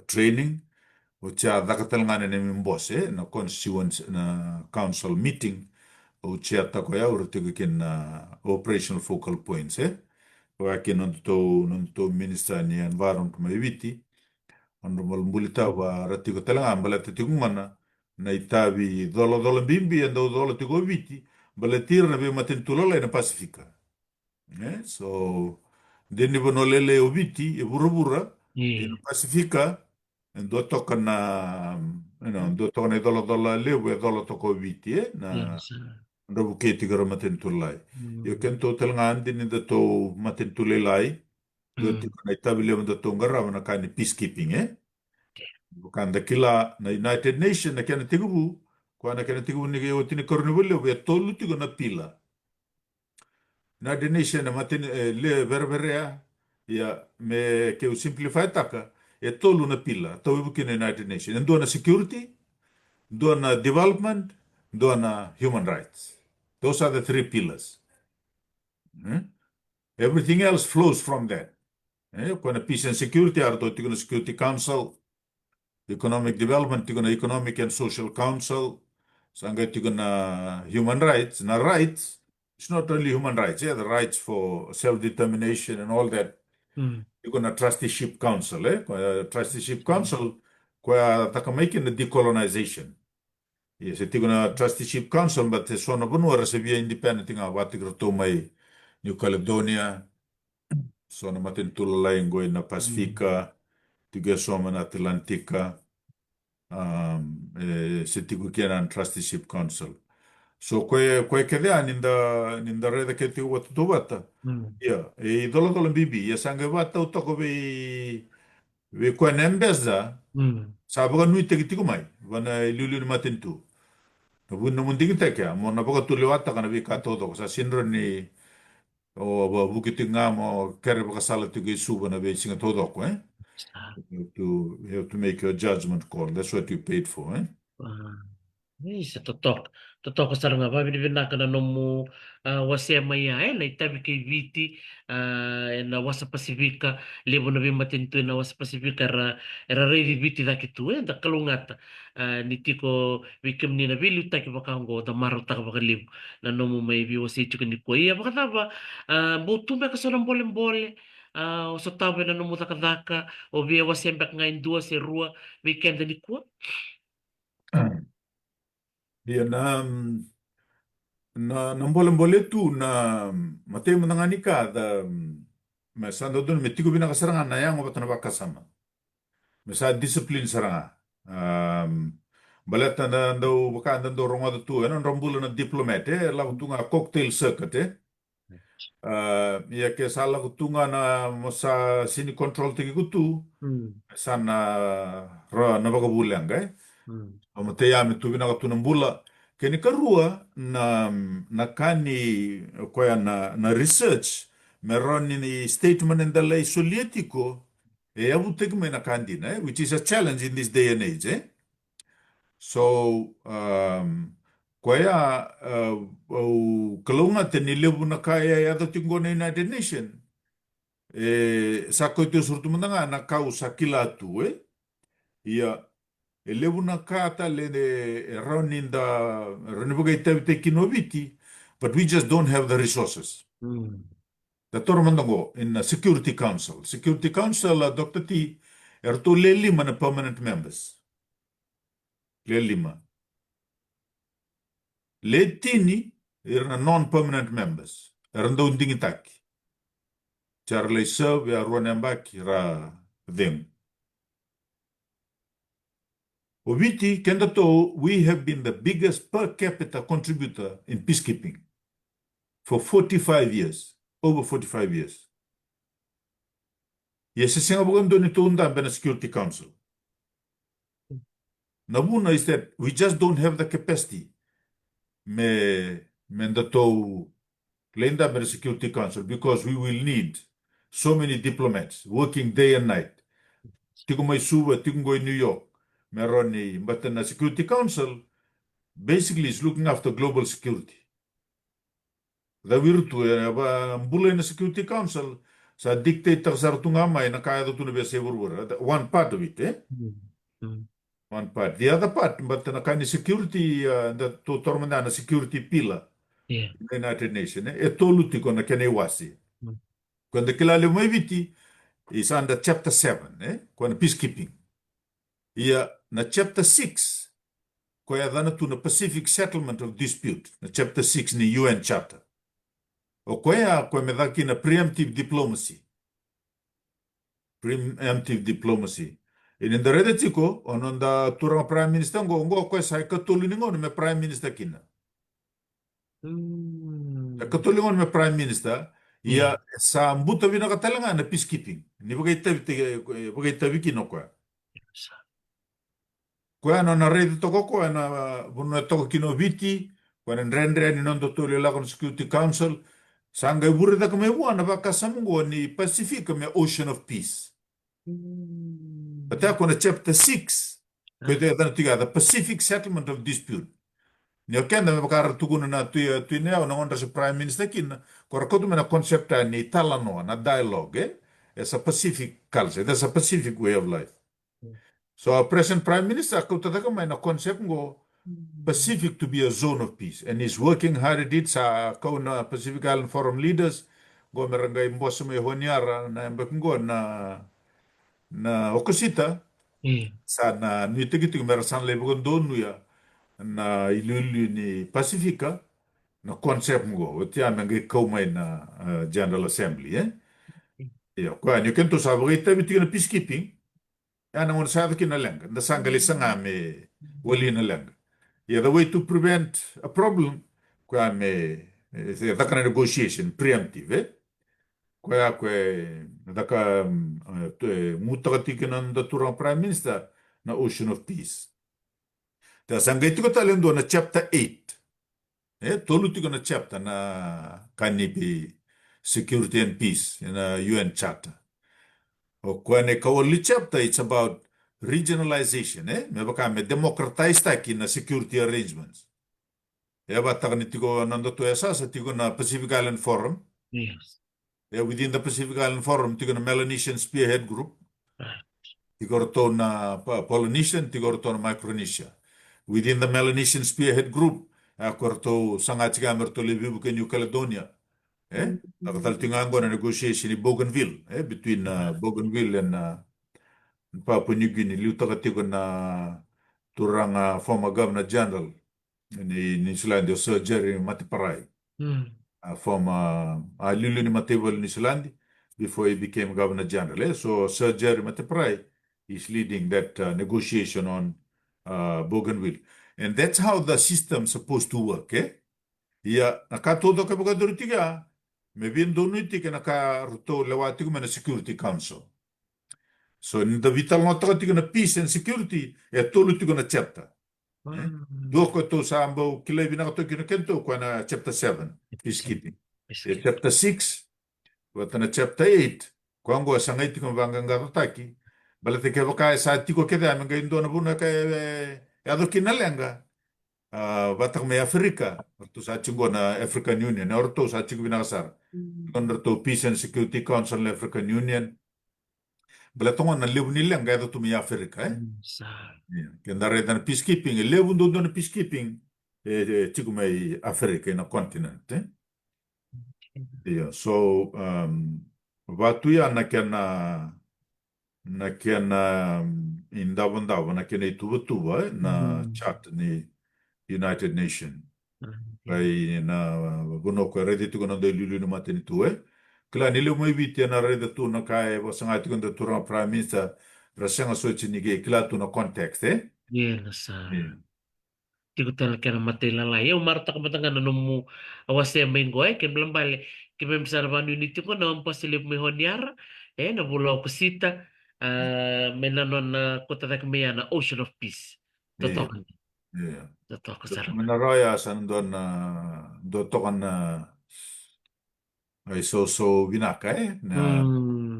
training o tia dakatal ngane ne mimbose na constituent na council meeting o tia tako ya urte ko ken operational focal points o akin nonto minister ni environment maiviti honorable mbulita wa ratiko talanga ambala titingumana na itabi dolo bimbi ando dolo tigo viti balatir na be matentulola na Pasifika. So deni bonolele oviti e burubura na Pasifika ndo toka na ndo toka na dola lewu e dola toko viti na
Yes.
rabu keti gara matentulai. Yo
Mm.
kento tel ngandi ni da to matentulai lai. Do
Mm.
tiko na itabile mo da to ngara na kani peacekeeping bukan da kila na United Nation na kena tigubu kwa na kena tigubu ni yo tini kornibule we tolu tigo na pila. United Nation na matin le verberea ya me ke simplify taka tolu na pila to bukin United Nation. Ndo na security, ndo na development, ndo na human rights. Those are the three pillars. Hmm? Everything else flows from that. Kuna peace and security are to tigo na Security Council, economic development tigo na Economic and Social Council, sanga tigo na human rights. Na rights, it's not only human rights, the rights for self-determination and all that.
Mm.
Tigo na Trusteeship Council, Trusteeship Council, kwa takamaikin na decolonization. Yes, tigo na Trusteeship Council, but so na bunwa rasebia independent nga watigro to may New Caledonia, so na matin tulalay ngoy na
Mm.
Pasifika, tiga soma na Atlantika, se tigo kiana Trusteeship Council. So kwe kedea ninda reda ke tigo watu to wata.
Mm.
Yeah, dola bibi, ya sanga wata utoko we kwa nembeza,
Mm.
sabaga nui tegi tigo mai, wana ilulu ni matin tu. Nabu namun tingin tekya, mo nabaga tuli wata kana vi katoto, sa sinro ni o bukiti nga mo kere baka sala tigo isuba na be singa todo ko,
Ah.
You have to make your judgment call. That's what you paid for,
Ah. Isa totok. Totok ko sarang nga binibina ka na nomu wasya maya na itabi kay viti na wasa Pasifika libo na bimatinto na wasa Pasifika ra ready viti da kitu da kalungata nitiko wikim ni na bilu taki bakango da maro taka bakalibo na nomu may bi wasi chuka ni ko iya bakataba butumbe ka sarang bole-bole o sa tabi na nomu takadaka o biya wasya mbak ngayon dua si rua weekend ni ko.
eh? Dia na mbole tu na matay mo nga nika da masando dun metigo binakasarangan na yang obat na bakasama. Masa discipline saranga. Balat na daw baka daw ronga da tu rambulan na diplomat la tunga cocktail circuit ya ke sala kutunga na masa sini control tigi kutu
Hmm.
sana ra na bagabulang
Hmm.
Amatayami tu binakatuna mbula kini karua na kani kwa na research meron ni statement in the lay sovietico abu tegme na kandi which is a challenge in this day and age so kwa kalunga teni lebu na kaya ya to tingo na United Nation sa ko tu surtu manga na kau sakila tu ia levu na kata le running the renewable kinoviti, but we just don't have the resources.
Hmm.
The Tormandango in the Security Council. Security Council, Dr. T, erto le lima na permanent members. Le lima. Le tini, na non-permanent members. Erando undingitaki. Charlie serve ya ruanambaki ra them. Oviti, Kendato, we have been the biggest per capita contributor in peacekeeping for 45 years, over 45 years. Yes, Singapore don't the Security Council. Nabuna is that we just don't have the capacity. Me mendato lenda the Security Council because we will need so many diplomats working day and night. Tigo may suba, tigo in New York. Meroni, but the Security Council basically is looking after global security. The virtu mbula na Security Council sa dictator sa tungamay na kaya to na bese one part of it
Hmm. Hmm.
one part the other part but na kani security the to tormanda na security pila
Yeah.
in the United Nations toluti ko na kene wasi
Hmm.
quando kilale mo viti is under chapter 7 quando peacekeeping ia na chapter 6 ko ya dana to na Pacific settlement of dispute na chapter 6 ni UN charter o ko me daki na preemptive diplomacy. In the red tiko, on the turang prime minister go ko sai katulingon me prime minister kina. Katulingon me prime minister,
Yeah.
ia sa mbuta vina katalanga na peacekeeping. Ni bagai tabi kino kwa. Kwa na red toko kwa na buno toko kino viti, kwa na rendre ni nondo tole la kon Security Council. Sanga ibure da kame wana baka samungo ni Pacific me Ocean of Peace. Ata kona chapter 6, kwa ite tiga the Pacific Settlement of Dispute. Ni okenda me bakara tukuna na tuinea na onda sa prime minister kin kora kodu me na concepta ni talano na dialogue as a Pacific culture, that's a Pacific way of life. So our present prime minister kautataka me na concept ngo Pacific to be a zone of peace, and he's working hard at it sa kauna Pacific Island Forum leaders go merangay mboso me honyara na mbakungo na okosita
Yeah.
sa na nuitigitig merasan lebugon donu ya na ilulu ni Pacifica na concept ngo utia mengi kaumay na General Assembly kwa ni kento sa bagay tabi na peacekeeping ana ngon sa na lenga na sangali sanga me wali na lenga. Yeah, the way to prevent a problem, kwa me, that kind of negotiation, preemptive, kwa daka mutakati ng daturang prime minister na Ocean of Peace. Ta sanggay ko talendo na chapter 8. Toluti ko na chapter na kanibi Security and Peace na UN Charter. O kwa ne kawali chapter, it's about regionalization, me baka me democratize taki na security arrangements. Bata ni tigo nando to sa tigo na Pacific Island Forum.
Yes.
Within the Pacific Island Forum, tigo na Melanesian Spearhead Group. Tigo to na Polynesian, tigo to na Micronesia. Within the Melanesian Spearhead Group, ako to sanga tigamer to libu ke New Caledonia. Nakatal tingango na negotiation ni Bougainville, between Bougainville and Papua New Guinea. Liuta ka tigo na turang former Governor General ni Islandi, Sir Jerry Matiparai, former Lulu ni Matebal ni Islandi, before he became Governor General. So Sir Jerry Matiparai is leading that negotiation on Bougainville. And that's how the system's supposed to work. Ia, nakatodo ka mga duritiga, may binduniti ka nakaruto lawati ko na Security Council. So in the vital notatiga na peace and security, tuluti ko na chapter. Doko to sa ambaw kilay binakato kinakento kwa na chapter 7, peacekeeping. Chapter 6, wata na chapter 8, kwa ngo sangay tikong bangang gatataki, balate ke baka sa tiko keda mga indo na buna kay yado kinalenga. Batak may Africa, orto sa chingo na African Union, orto sa chingo binakasar. Orto Peace and Security Council na African Union. Balatongon na liw nilang gaya to may Africa, Kaya rin na peacekeeping, level doon na peacekeeping, chico may Africa na continent. Yeah, so, watu ya na indawan-dawan na kena ituwa-tuwa na chat ni United Nations. Kaya na buno ko ready to go na lulu na matin ito Kala nilo mo ibiti na ready to na kaya wasang ati kong turang prime minister rasya nga so chinige kila to na context
Yes. Tigo talaga na matila la. Yung marta ka matanga na numu awasya main goy ken belum balik. Kaya misal ba unity ko na pasilip mo honyar na bulaw ko sita menanon na kota na kamiya na Ocean of Peace. Totoo. Totoo ko sarap.
Menaraya san doon na dotokan na ay so binaka na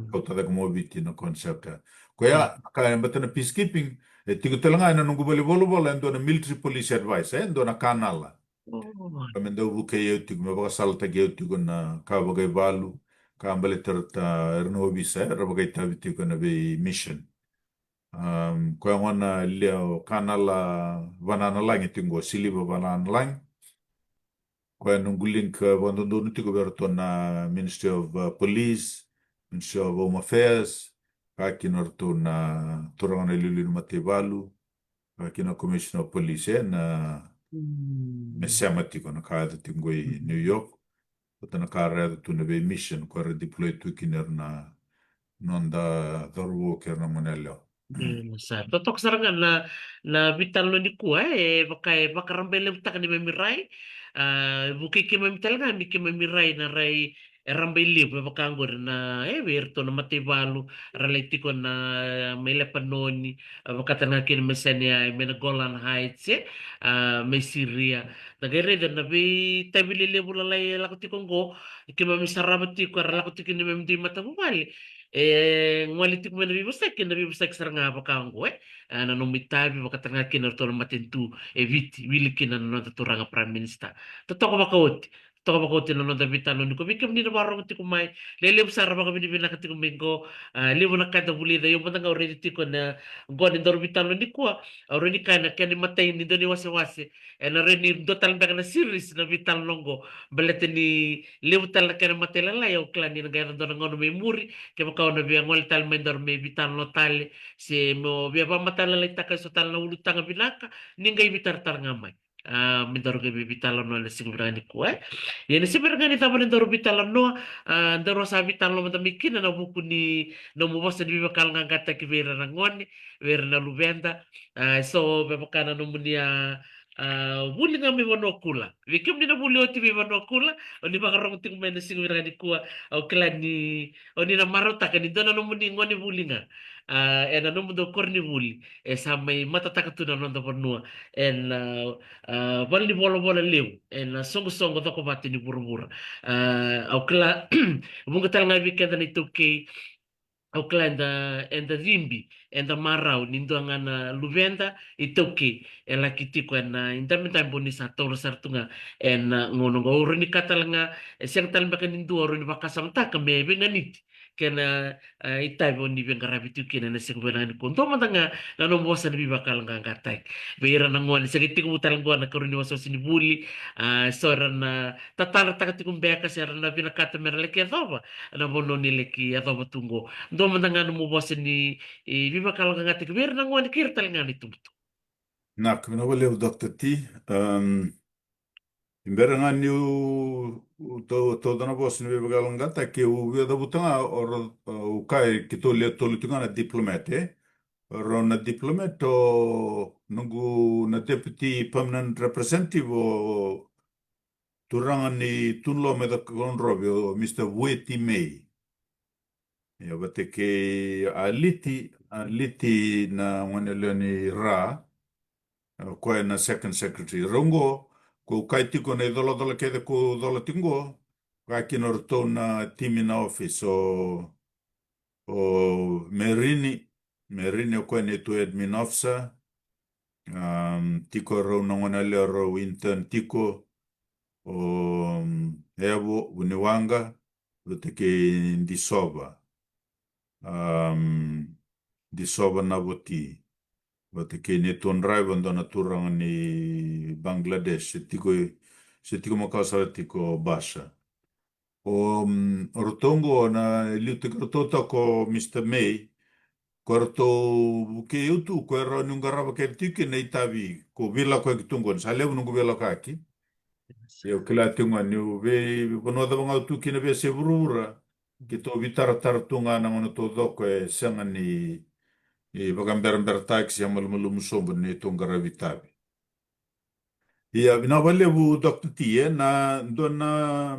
kota na kumobiti na concept Kaya kaya bata na peacekeeping tigo talaga na nung gubali-bolo-bolo doon na military police advice doon na kanal kami daw bukayo tigo mabakasalta gayo tigo na kabagay balu kambali terta ernobisa rabagay tabi tigo na be mission kaya nga na leo kanal banana lang itingo siliba banana lang kaya nung guling ka wando doon tigo berto na Ministry of Police, Ministry of Home Affairs, kakinorto na turangan na ilulun matibalu, kakina Commissioner of Police na mesemati ko nakada tingoy New York, at nakarada to na mission ko redeploy to kiner na nonda worker na Manila.
Sa totok sarangan na vital no ni kuwa baka rambele tak ni memirai buki ki memital nga mi ki memirai na rai rambele baka angor na verto na matibalu ralaiti ko na may lepanoni baka tanga kin mesenia mena Golan Heights may Syria nagere na bi tabili lebulalay lakuti konggo ki mamisarabati ko lakuti kin memdi matabumali ngwalitik mo na bibusek sarang nga baka ko na numitabi baka tanga kinartol matintu viti wilikin na nonta turanga prime minister totoo baka oti totoo baka oti na nonta vitano ni ko bikim ni na barong ti kumay lele sara baka binibina ka ti kumingo libo na kada bulida yung matanga already ti ko na gwa ni dor vitano ni ko already kana kani matay ni do ni wasi na rin ni do talba ka na series na vital nongo balete ni libo tal ka na matay lalayaw klan ni nagayang do na ngono may muri che makao na biya ngol tal may dorme bitan no tali si mo biya pa matala lai taka so tal na ulut tanga binaka ningay bitar tar ngamay mindoro ke bibitalo no na siguro ni ko yan si pero ganito mo mindoro bitalo no ndoro sa bitalo mo tamikin na buku ni no mo bosa ni bakal ngangata ki vera na ngoni vera na lubenda so bebakana no munia buli nga mi manokula vikim ni na buli oti mi manokula oni bakarong ting may na siguro ni ko o klan ni oni na marota ka ni dona no muni ngoni buli nga en ano mo do korni buli sa may matataka tu na nonda panua en bali ni bola bola lew en songo songo to ko bati ni burubura au kla bunga tal nga weekend ni tuke Auckland and the Rimbi and the Marau nindo na Luvenda itoke ela kitiko na indami time boni sa toro sartunga en ngono ngo rini katalanga siang talba nindo rini bakasam ta kame benganit kena itai boni ben garabitu kena na sing benan konto matanga na no bosa ni bakal ngatai beira na ngoni sagiti ko talang na karuni waso sinibuli sora na tatara takatikum beka sera na binakata merle ke na bono nile ki adobo tungo ndo mandangan mo boss ni viva kalau nga tikbir nang wan kirtal nga ni tumto
Nak, minawali o Dr. T. Imbera nga ni to dana boss ni begalangata ke u da butanga or u kai ki to le to lutunga na diplomate ro na diplomate o nungu na deputy permanent representative o turanga ni tunlo me da konrobe o Mr. Weti May. Ya bate ke aliti na wanele ni ra ko na second secretary rongo ko kai tiko nei dola kede ko dola tingo ka kinor to na team na office o merini ko ne to admin officer tiko ro na ngona le ro intern tiko o ebo uniwanga ke disoba na boti Bate ke ne ton drive ando na turanga ni Bangladesh, se tiko makasa tiko basha. O rotongo na liute krotota ko Mr. May, kwarto ke utu ko ero nungaraba ke tike na itabi ko vila ko kitungon sa levu nungu vila kaki. Yo kila tunga ni ve bono da banga utu kina ve se brura ki to vitara tar tunga na ngono to doko e sanga ni bagamber taxi amal malum sombo ni tongara vitabi. Ia vinavale vu Dr. T na dona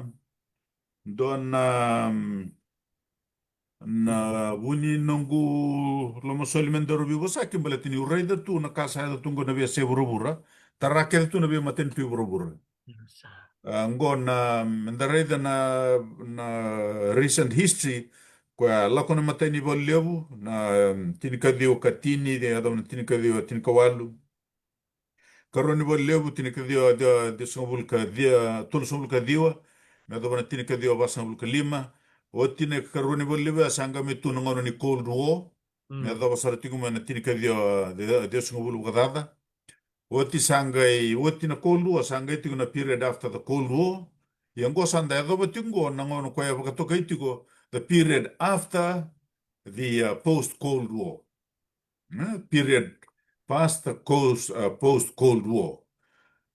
na vuni nungu lomo solimendoro vivo sa kimbaletini uraida tu na kasa da tungo na via se burubura tarakel tu na via maten pi burubura. Ngona mendareida na recent history kwa lako na mateni volevu na tinikadio katini de adon tinikadio tinikawalu karoni volevu tinikadio de songulka dia tul songulka diwa na adon tinikadio basangulka lima o tine karoni volevu asanga metu ngono ni cold war na adon saratigu mana tinikadio de songulka dada Oti sangai, oti na Cold War, sangai tigo na period after the Cold War. Yang go sanda edo batingo na ngono kwa ya wakatoka itigo the period after the post-Cold War. Period past the post-Cold War.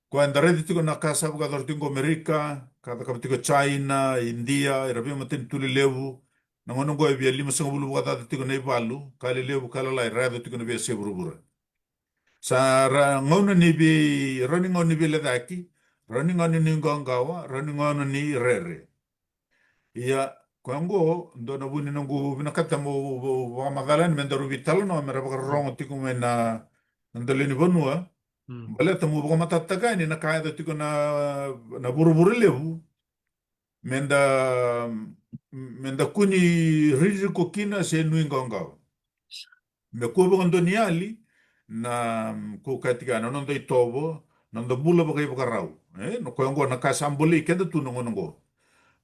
Kwa ndare tigo na kasa wakador tingo Amerika, kada kapitigo China, India, irabi matin tuli levu, nangono go bia lima sanga bulu kata tiko nei balu kali lebu kala lai rado tiko na bia seburubura sa ngona ni bi rani ngona ni bi ledaki rani ngona ni ngongawa rani ngona ni rere iya kwango ndo na buni nangu binakata mo wa magalan mendaru vitalo no mera baka
Mm.
rongo tiko mena ndalini bonua
Mm.
baleta mo baka matataga ni na kaya tiko na buru-buru lebu menda menda kuni riri ko kina se nui ngongao me ko baka ndo niali na ko katika na nondo itobo nondo bula baka ibaka rau no kwango na kasamboli kenda tu nongo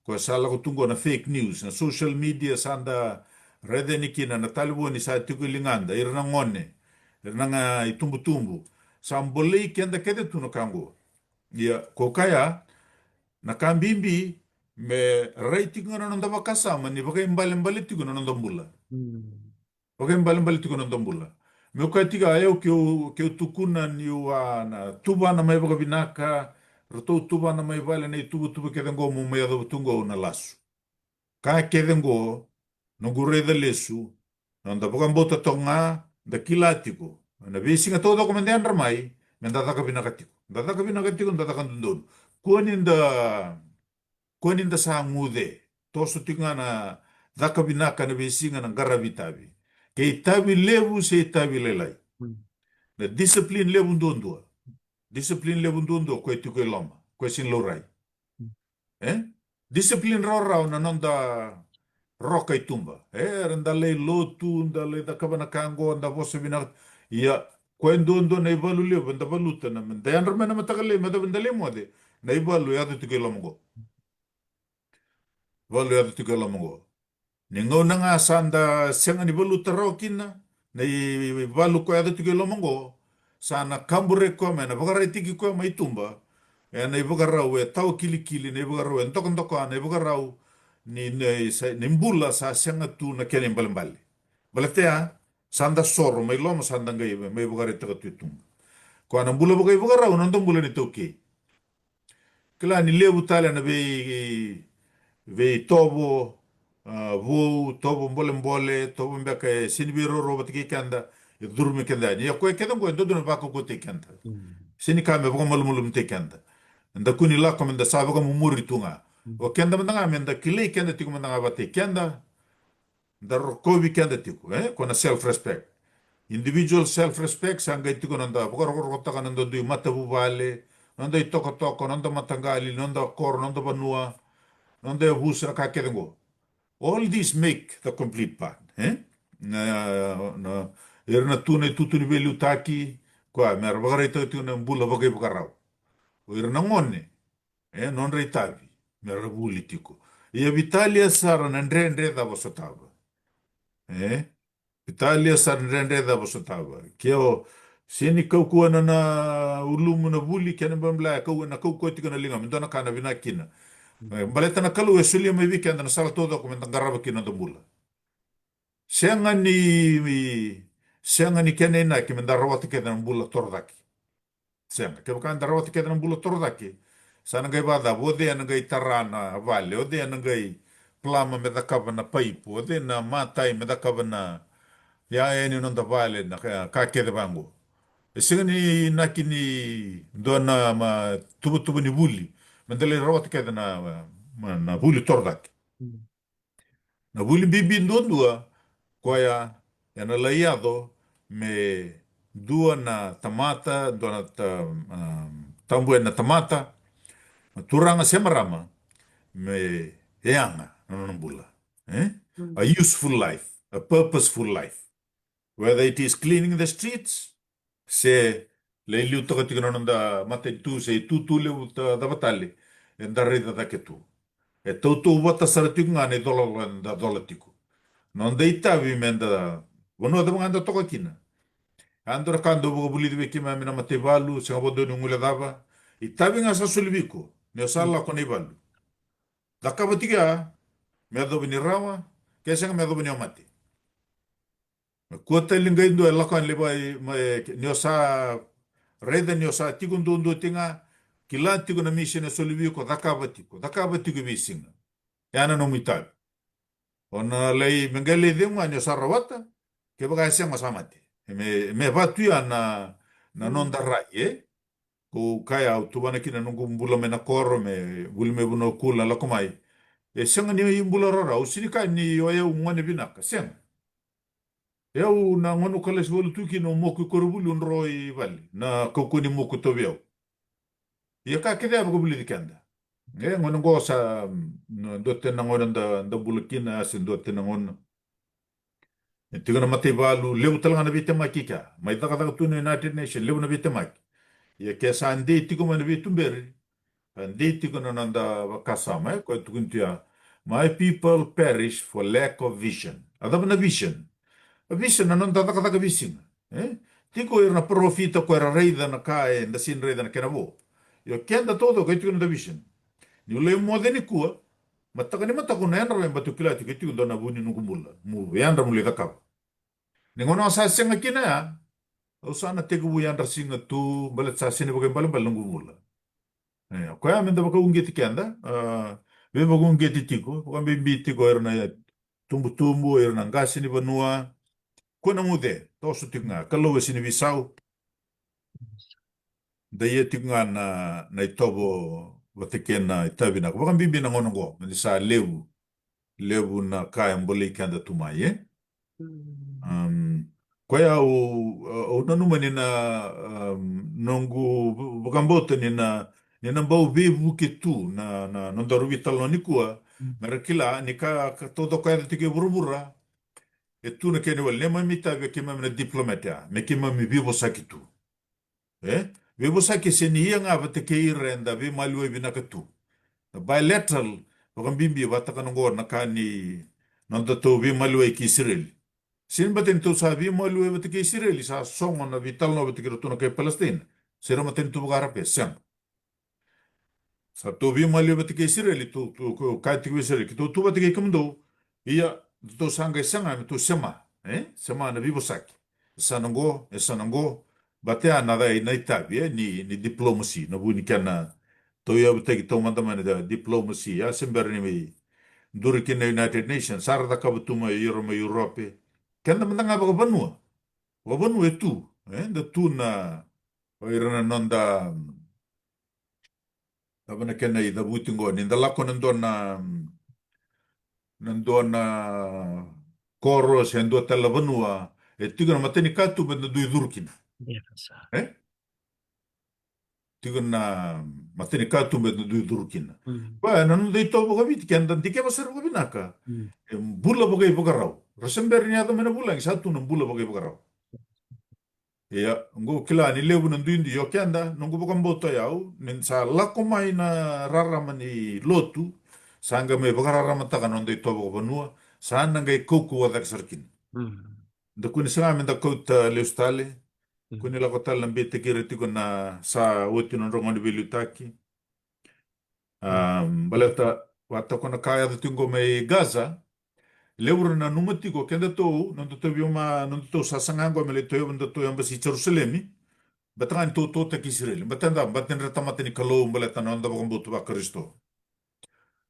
ko sala ko tungo na fake news na social media sanda rede ni kina na talibu ni sa tiku linganda irna ngone irna nga itumbu-tumbu sambole kenda kede tuno kango ya ko kaya na kambimbi me rai tiku na nonda bakasa mani bagai mbale mbale tiku na nonda mbula
Mm.
bagai mbale mbale tiku na nonda mbula me ko tiga ayo kyo tukuna ni wa na tuba na mai baga binaka roto tuba na mai vale na tubu tubu kede ngo mo mai ado tungo na lasu ka kedengo no gurre de lesu nonda pokan bota tonga da kilatiko na visinga todo ko mende andar mai menda da ka binakatiko da kan dundun kuaninda sa ngude toso tinga na da ka binaka na visinga na garavitabi ke itabi lebu se itabi lelai
Mm.
na discipline lebu ndondo ko etiko loma ko sin lorai
Mm.
eh discipline rorau na nonda roka itumba renda lei lotu nda lei da kabana kango nda vosa bina ya kwendo ndo na ibalu le benda baluta na men da yandar mena matakale meda benda le mode na ibalu ya tu ke lamongo balu ya tu ke lamongo ningo na nga sanda senga ni baluta rokina na ibalu ko ya tu ke lamongo sana kambure ko mena bagara tiki ko mai tumba na ibagara we tau kili kili na ibagara we ndoko ndoko na ibagara ni mbula sa senga tu na kene mbali balatea sanda soro mai loma sanda ngai mai bugare taka tuitung ko ana mbula bugai bugara una ndo mbula ni toke kila ni lebu tala na be tobo vu tobo mbole mbole tobo mbeka sinibiro roba tiki kanda durmi kanda ni ko keda ngo ndo na bako ko te kanda
Mm.
sini kame bugo malumulum te kanda nda kuni la komenda sa bugo mumuri tunga
Mm.
o kenda mendanga menda kile kenda tiku mendanga bate kenda dar kovi kenda tiku kona self respect individual self respect sanga tiku nanda bukar kota kan nanda dui mata bubale nanda itoko toko nanda matangali nanda kor nanda banua nanda busra ka kedengo all these make the complete part na erna tune tutuni belu taki kwa mer bagara ito tiku bula bagai bagarau erna ngone non reitavi mer buli tiku ia vitalia sara nandre andre da bosotava eh Italia sarnrende da bosotava. Keo sini kau kuana na ulumu na buli kena bambla kau na kau koti kana linga mendona kana bina kina. Baleta na kalu esulia mai wiki anda na sala todo ko mentang garaba kina dombula. Sianga ni kena ina ki mendarawati kena mbula tordaki. Sianga ke bukan darawati kena mbula tordaki. Sana gai bada bode ana gai tarana vale ode ana gai plama medakava na paipu ode na matai medakava na ya eni non da vale na ka kede bango e singani nakini dona ma tubu tubu ni buli mendele rawat kede na buli tordak
Mm.
na buli bibi ndondua koya ya na laiado me dua na tamata dona tambu na tamata turanga semarama me eanga no bula
Mm.
a useful life a purposeful life whether it is cleaning the streets, se le liu toka tika nanda mate tu se tu le da batali e da reda da ke tu. E tau tu wata sara tiku ngane da dola tiku. Non da itavi menda wano da mga anda toka kina. Andora kando buka buli diwe kima mina mate valu se ngabodo ni ngule dava. Itavi nga sa sulibiko ne osala kone valu. Da kaba tiga me ado bini rawa kesa nga me ado bini amati. Kuota linga indo e lakan leba niosa reda niosa tiku ndu tinga kila tiku na mission e solivi ko dakaba tiku bisinga yana no mital Ona lei mengele de ngani sarawata ke baga siang masamati. Me batu ya na
Mm.
nonda rai ko kaya utubana kina nungu mbula mena koro me bulme buno kula la komai. Senga ni imbula rara usini ka ni oya umwane binaka senga. Eu na ngono kales bolu tuki no moku korubulu nroi vali na kokuni moku tobiao. Ya ka kede abu buli dikanda. Ngono go sa dote na ngono da bulukina asin dote na ngono. Tiga na mate balu lewu talanga na bite maki ka. Mai daga daga tunu United Nation lewu na bite maki. Ya ke sa ande tigo man bitu mberi. Ande tigo na nanda wakasama ko tukuntia. My people perish for lack of vision. Ada na vision. A vision na nanda daga daga vision. Tiko irna profita ko era reida na kae na sin reida na kenabo. Yo kenda todo ko tigo na vision. Ni ule mo de ni kua. Mataka ni matako na yanra mbatu kila tigo na buni nungumula. Mu yanra mule kakap. Ningono sa senga kina ya. Usana tegu bu yandar singa tu balet sa sini bagai balam balang gumula. Ko ya menda baka ungeti kenda. Be baga ungeti tiko. Ko be tiko erna ya tumbu tumbu erna ngasi ni banua. Ko na mude. Tosu tinga. Kalau sini bisau. Da ye tinga na itobo batikena itabina. Ko baka bimbi na ngono go. Mendi sa lebu. Lebu na kaya mbole kenda tumai
Mm.
Um, Kwaya o nanuma ni na nongu bukambote ni na bau bebu ke tu na nondaru vitalo ni kua
Mm.
merakila ni ka todo kaya tike burubura e tu na kene wal nema mita be kema na diplomata me kema mi bibo saki tu bibo saki se ni nga ba te ke irenda be malwe binaka tu bilateral bukambimbi bataka ngor na kani nonda to be malwe ki Israel. Sin batin tu sabi mo luwe batik kay Israel sa songo na vital no batik na kay Palestine. Sira matin tu bagarap siyang. Sa tu bi mo luwe batik kay Israel tu kahit kay Israel tu batik kay kamdo. Iya tu sangay sanga tu sema. Sema na bibosak. Sanango batea na dai na itabi ni diplomacy na buni kana to ya batik to mandaman da diplomacy ya sember ni durikin na United Nations sarda kabutuma Europe. Kenda mendanga baka banua. Wabanu itu, da tu na oirana nonda abana kena i da butingo ni da lako nandona koro se ndo tala banua e tigana mateni katu ben du idurkin
Yes.
eh tigana mateni katu ben du idurkin
Mm.
ba nanu dei to boga bit kenda dike basar boga binaka
Mm.
bulla boga bogarau rasember ni ada mena bulang satu nam bulla boga bogarau. Iya, ngu kila ni lewu na nduindi yo kenda, nungu bukan boto yau, nin sa lako mai na raramani lotu, sanga me baka raramata ka nondo ito bako banua, saan nangay kuku wadak sarkin.
Mm.
Da kuni sa amin da kouta leustale,
Mm.
kuni lako tal nambete kiriti ko na sa uti ng rongoni bilutaki.
Mm.
Balata, wata ko na kaya da tingo may Gaza, lewu na numati ko, kenda to, nando to sasangango, mele to yung ba si Jerusalemi, Batangan to ta Israel. Batanda batin rata ni kalau balata nanda bakang butu ba Kristo.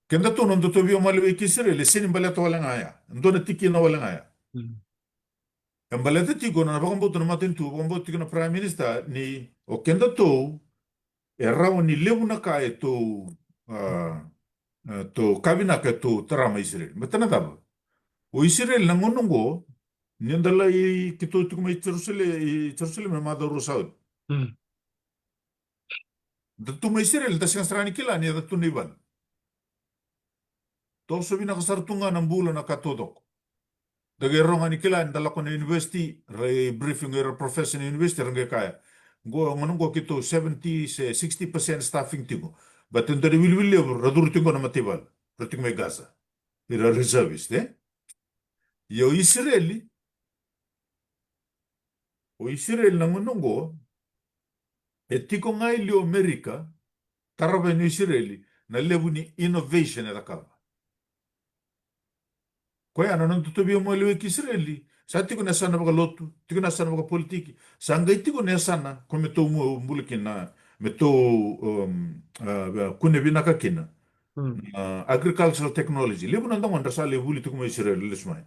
Kenda to nanda to biyo malwe Israel sinin balata wala ngaya. Ndo na tiki na wala ngaya.
Mm.
Ang balata tiko na bakang butu na matin tu bakang butu na prime minister ni o kenda to eraw ni lewu na kaya ah, to kabina ka to tarama Israel. Batana taba. O Israel nangonongo niandala kito tukuma Jerusalem na madaro Saud.
Mm.
Datu ma Israel tas yang serani kila ni datu niban. To sabi nakasartunga ng bulan na katodok. Dagay ni kila dala ko na university, briefing era professor na university rangay kaya. Nganong ko kito 70 se 60% staffing tingo. But in the will radur tingo na matibal. Rating may Gaza. Ira reservist Yo Israeli, o Israel na nganong ko, etiko nga ilio Amerika, taraba ni Israeli, na lebu ni innovation na kaba. Kaya nanon tutubi mo liwe Israeli. Sa tiko na sana baka lotu, tiko na sana baka politiki. Sa angay tiko na sana kung meto mo mbulikin na meto kune binaka kina.
mm,
agricultural technology. Lebu nandang wanda sa lebu li tukumay Israel lismay.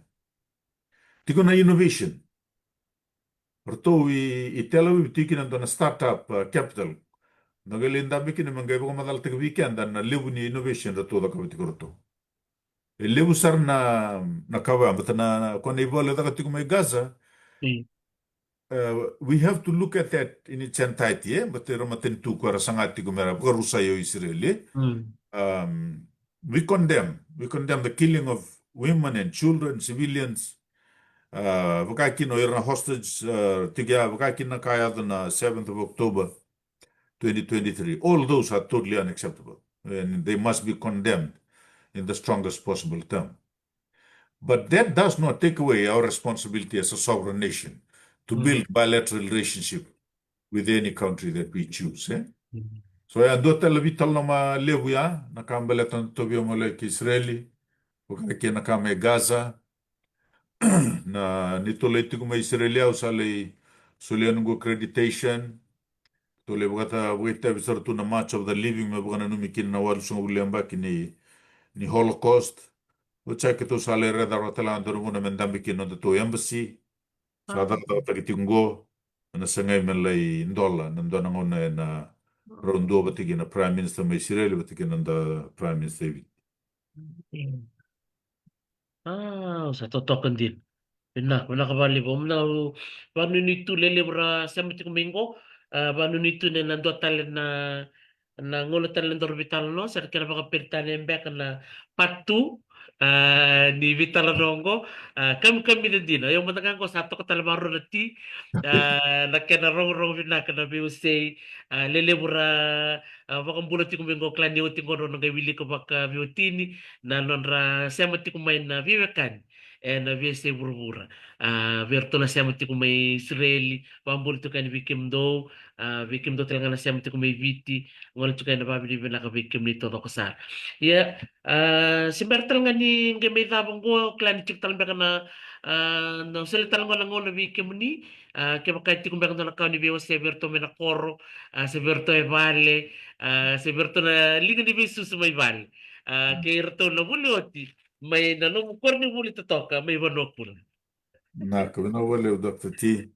Tiko na innovation. Orto i Tel Aviv tiki nandang na startup capital. Nagalinda bikin manggay ko madal tig weekend na lebu ni innovation rato da kabiti ko rato. Lebu sar na kawa but na kung ibola da tukumay Gaza.
mm,
We have to look at that in its entirety, but ramatin tu ko rasangati ko mera rusa yo Israel.
mm,
Um, we condemn the killing of women and children, civilians. Vakakin or na hostage tiga vakakin na kaya na 7th of October 2023. All those are totally unacceptable and they must be condemned in the strongest possible term. But that does not take away our responsibility as a sovereign nation to
mm,
build bilateral relationship with any country that we choose.
mm,
So ya do tel vital na ma levu ya na kambele tan to bio mole ki Israeli o na kame Gaza na nitole tiku ma Israelia usale sulian go accreditation to le bugata wita bisar tu na much of the living me bugana numi kin na wal sungu lemba kini ni Holocaust o chake to sale reda rotela andor muna mendambi kin on to embassy sa da
ah,
ta kitingo na sangay melay ndola nandona ngona na rondo batigi na prime minister ma Israel batigi nanda prime minister.
mm. Sa totoo din. Wala ka bali bo na paano nito lelebra sa mati kumingo paano nito na nando talen na ngulo talen dor vital no sa kaya baka pirtan embek na patu ni vital rongo kami na din yung matagang ko sa to ko talabaro na ti na kaya rong rong vina kana bi usay lelebra baka bulot ti kumingo klan ni uting ko ron nga wili ko baka biutini na nonra sa mati kumain na viwekan na viese burbura verto na siamo ti kumay Israeli pambul to kan vikim do talaga na siamo ti kumay viti ngol to kan babili na ka vikim nito do kasar ya si Bertal nga ni gamay tabang ko klan chik talang baka na no sila talang wala ngol na vikim ni kaya makay ti kumbang na nakaw ni Beo si Berto may nakoro si Berto e vale si Berto na liga ni Besus may vale kaya Berto na buloti may nanong ni muli to toka may wanok pula.
Na kabina wale Dr. T.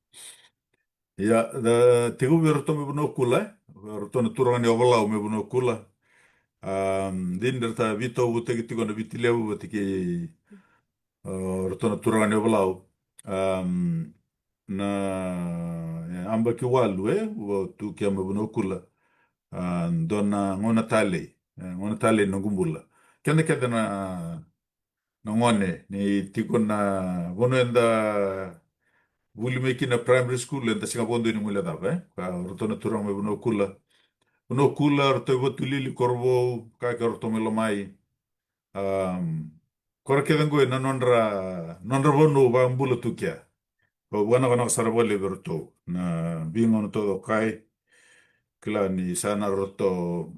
Ya, da tigu berto me buno kula, berto na turang ni obalau me buno kula. Din derta vito bute ki tigo na vitilevu bute ki berto na turang ni obalau. Na amba ki walu wo tu ki amba buno kula. Dona ngona tale no gumbula. Kende na ngone ni tigo na bono enda Vuli meki na primary school enta singa bondo ni mula dava ka roto na turang me buno kula roto ibo tulili korbo ka roto me lomai kora kedango na nonra bono ba mbula tukia ba wana sarabole berto na bingo no todo kai kila ni sana roto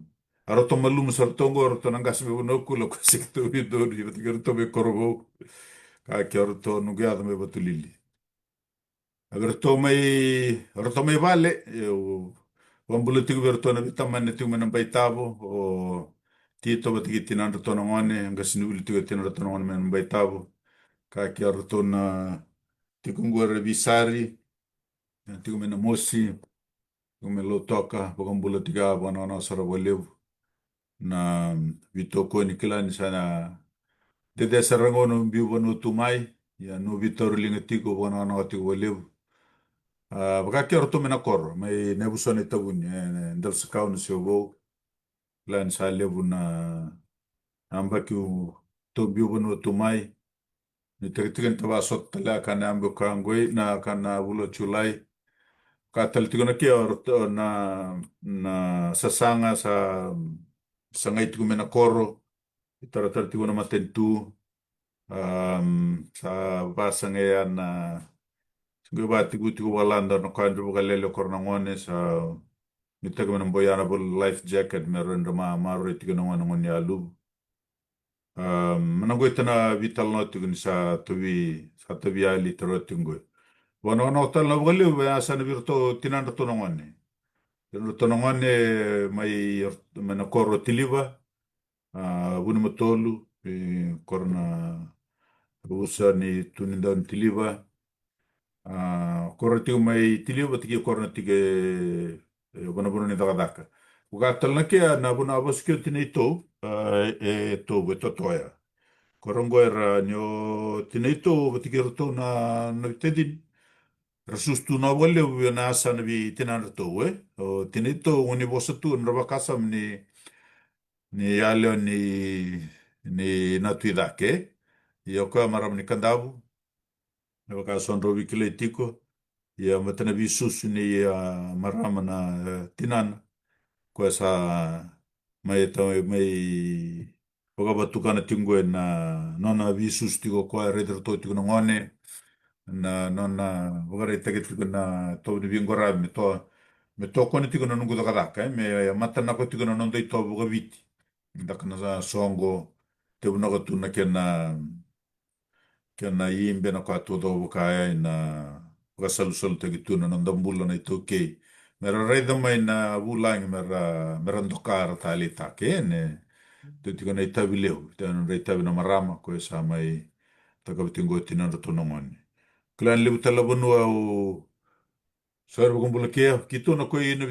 malum sartongo roto nangas me buno kula ko sikto bido ni roto me korbo ka roto nugiado me batulili Agar tomai vale, eu wambulu tigu bertona vitamane tigu menang baitabo o tito batigi tinan rotona ngone anga sinuli tigu tinan rotona ngone menang baitabo ka kia rotona tigu ngore visari tigu menang mosi tigu melo toka wambulu tiga wana sara walevu na vitoko ni kila ni sana dede sarangono mbiu wanu tumai ya no vitoru linga tigu wana tigu walevu Baka orto mena kor may nebusone tabun ndal sakaw na siyogo lan sa lebu na amba ki to biubo no tumai ni tigtigan taba sot tala kana ambo kangwe na kana bulo chulai ka tal tigona ki orto na sasanga sa ngai tigu mena koro itara tar tigona matentu sa basanga na Gue bati guti gu walanda no kan rubuga lele korna ngone sa mitag man boyana bol life jacket meron ma maro iti gana ngone ngone alu. Mananggo itana vital no iti gani sa tabi ali taro tinggo. Wana wana otal na bugali ba asa na birto tinanda to ngone. Tinanda to ngone may manakoro tiliba Vuni matolu, korna rusa ni tunindau ni tiliva. Korna tiga mai tiliva tiga korna tiga bana ni daka. Ugatal na kia na buna abaskio tina ito, to totoya. Korongo era nyo tina ito, tiga roto na vitedin. Rasustu na wale uwe na asa na vi tina rato, O tina ito, uni bosatu, nravakasam ni aleo ni natuidake. Ia koa maram ni kandavu. Nravakasam rovi kile tiko. Ia matana vi susu ni marama na tinana. Koe sa mai tau mai wakabatukana tingo na nona visus tiko koe redro to tiko na ngone na nona wakare take tiko na tau ni vingora me to kone tiko na nungu daka me matana ko tiko na nondo ito wakaviti daka na songo te unaka tuna kena imbe na kwa todo wakaya na wakasalu-salu te tuna na ndambula na ito kei. Mera reida mai na wulangi mera ndokara tali take ne te tika na itavi leo te anu reitavi na marama ko e sa mai takavitingo tina rato na ngone. Klan lebu talabanua o sarva kumbula kia kito na koi na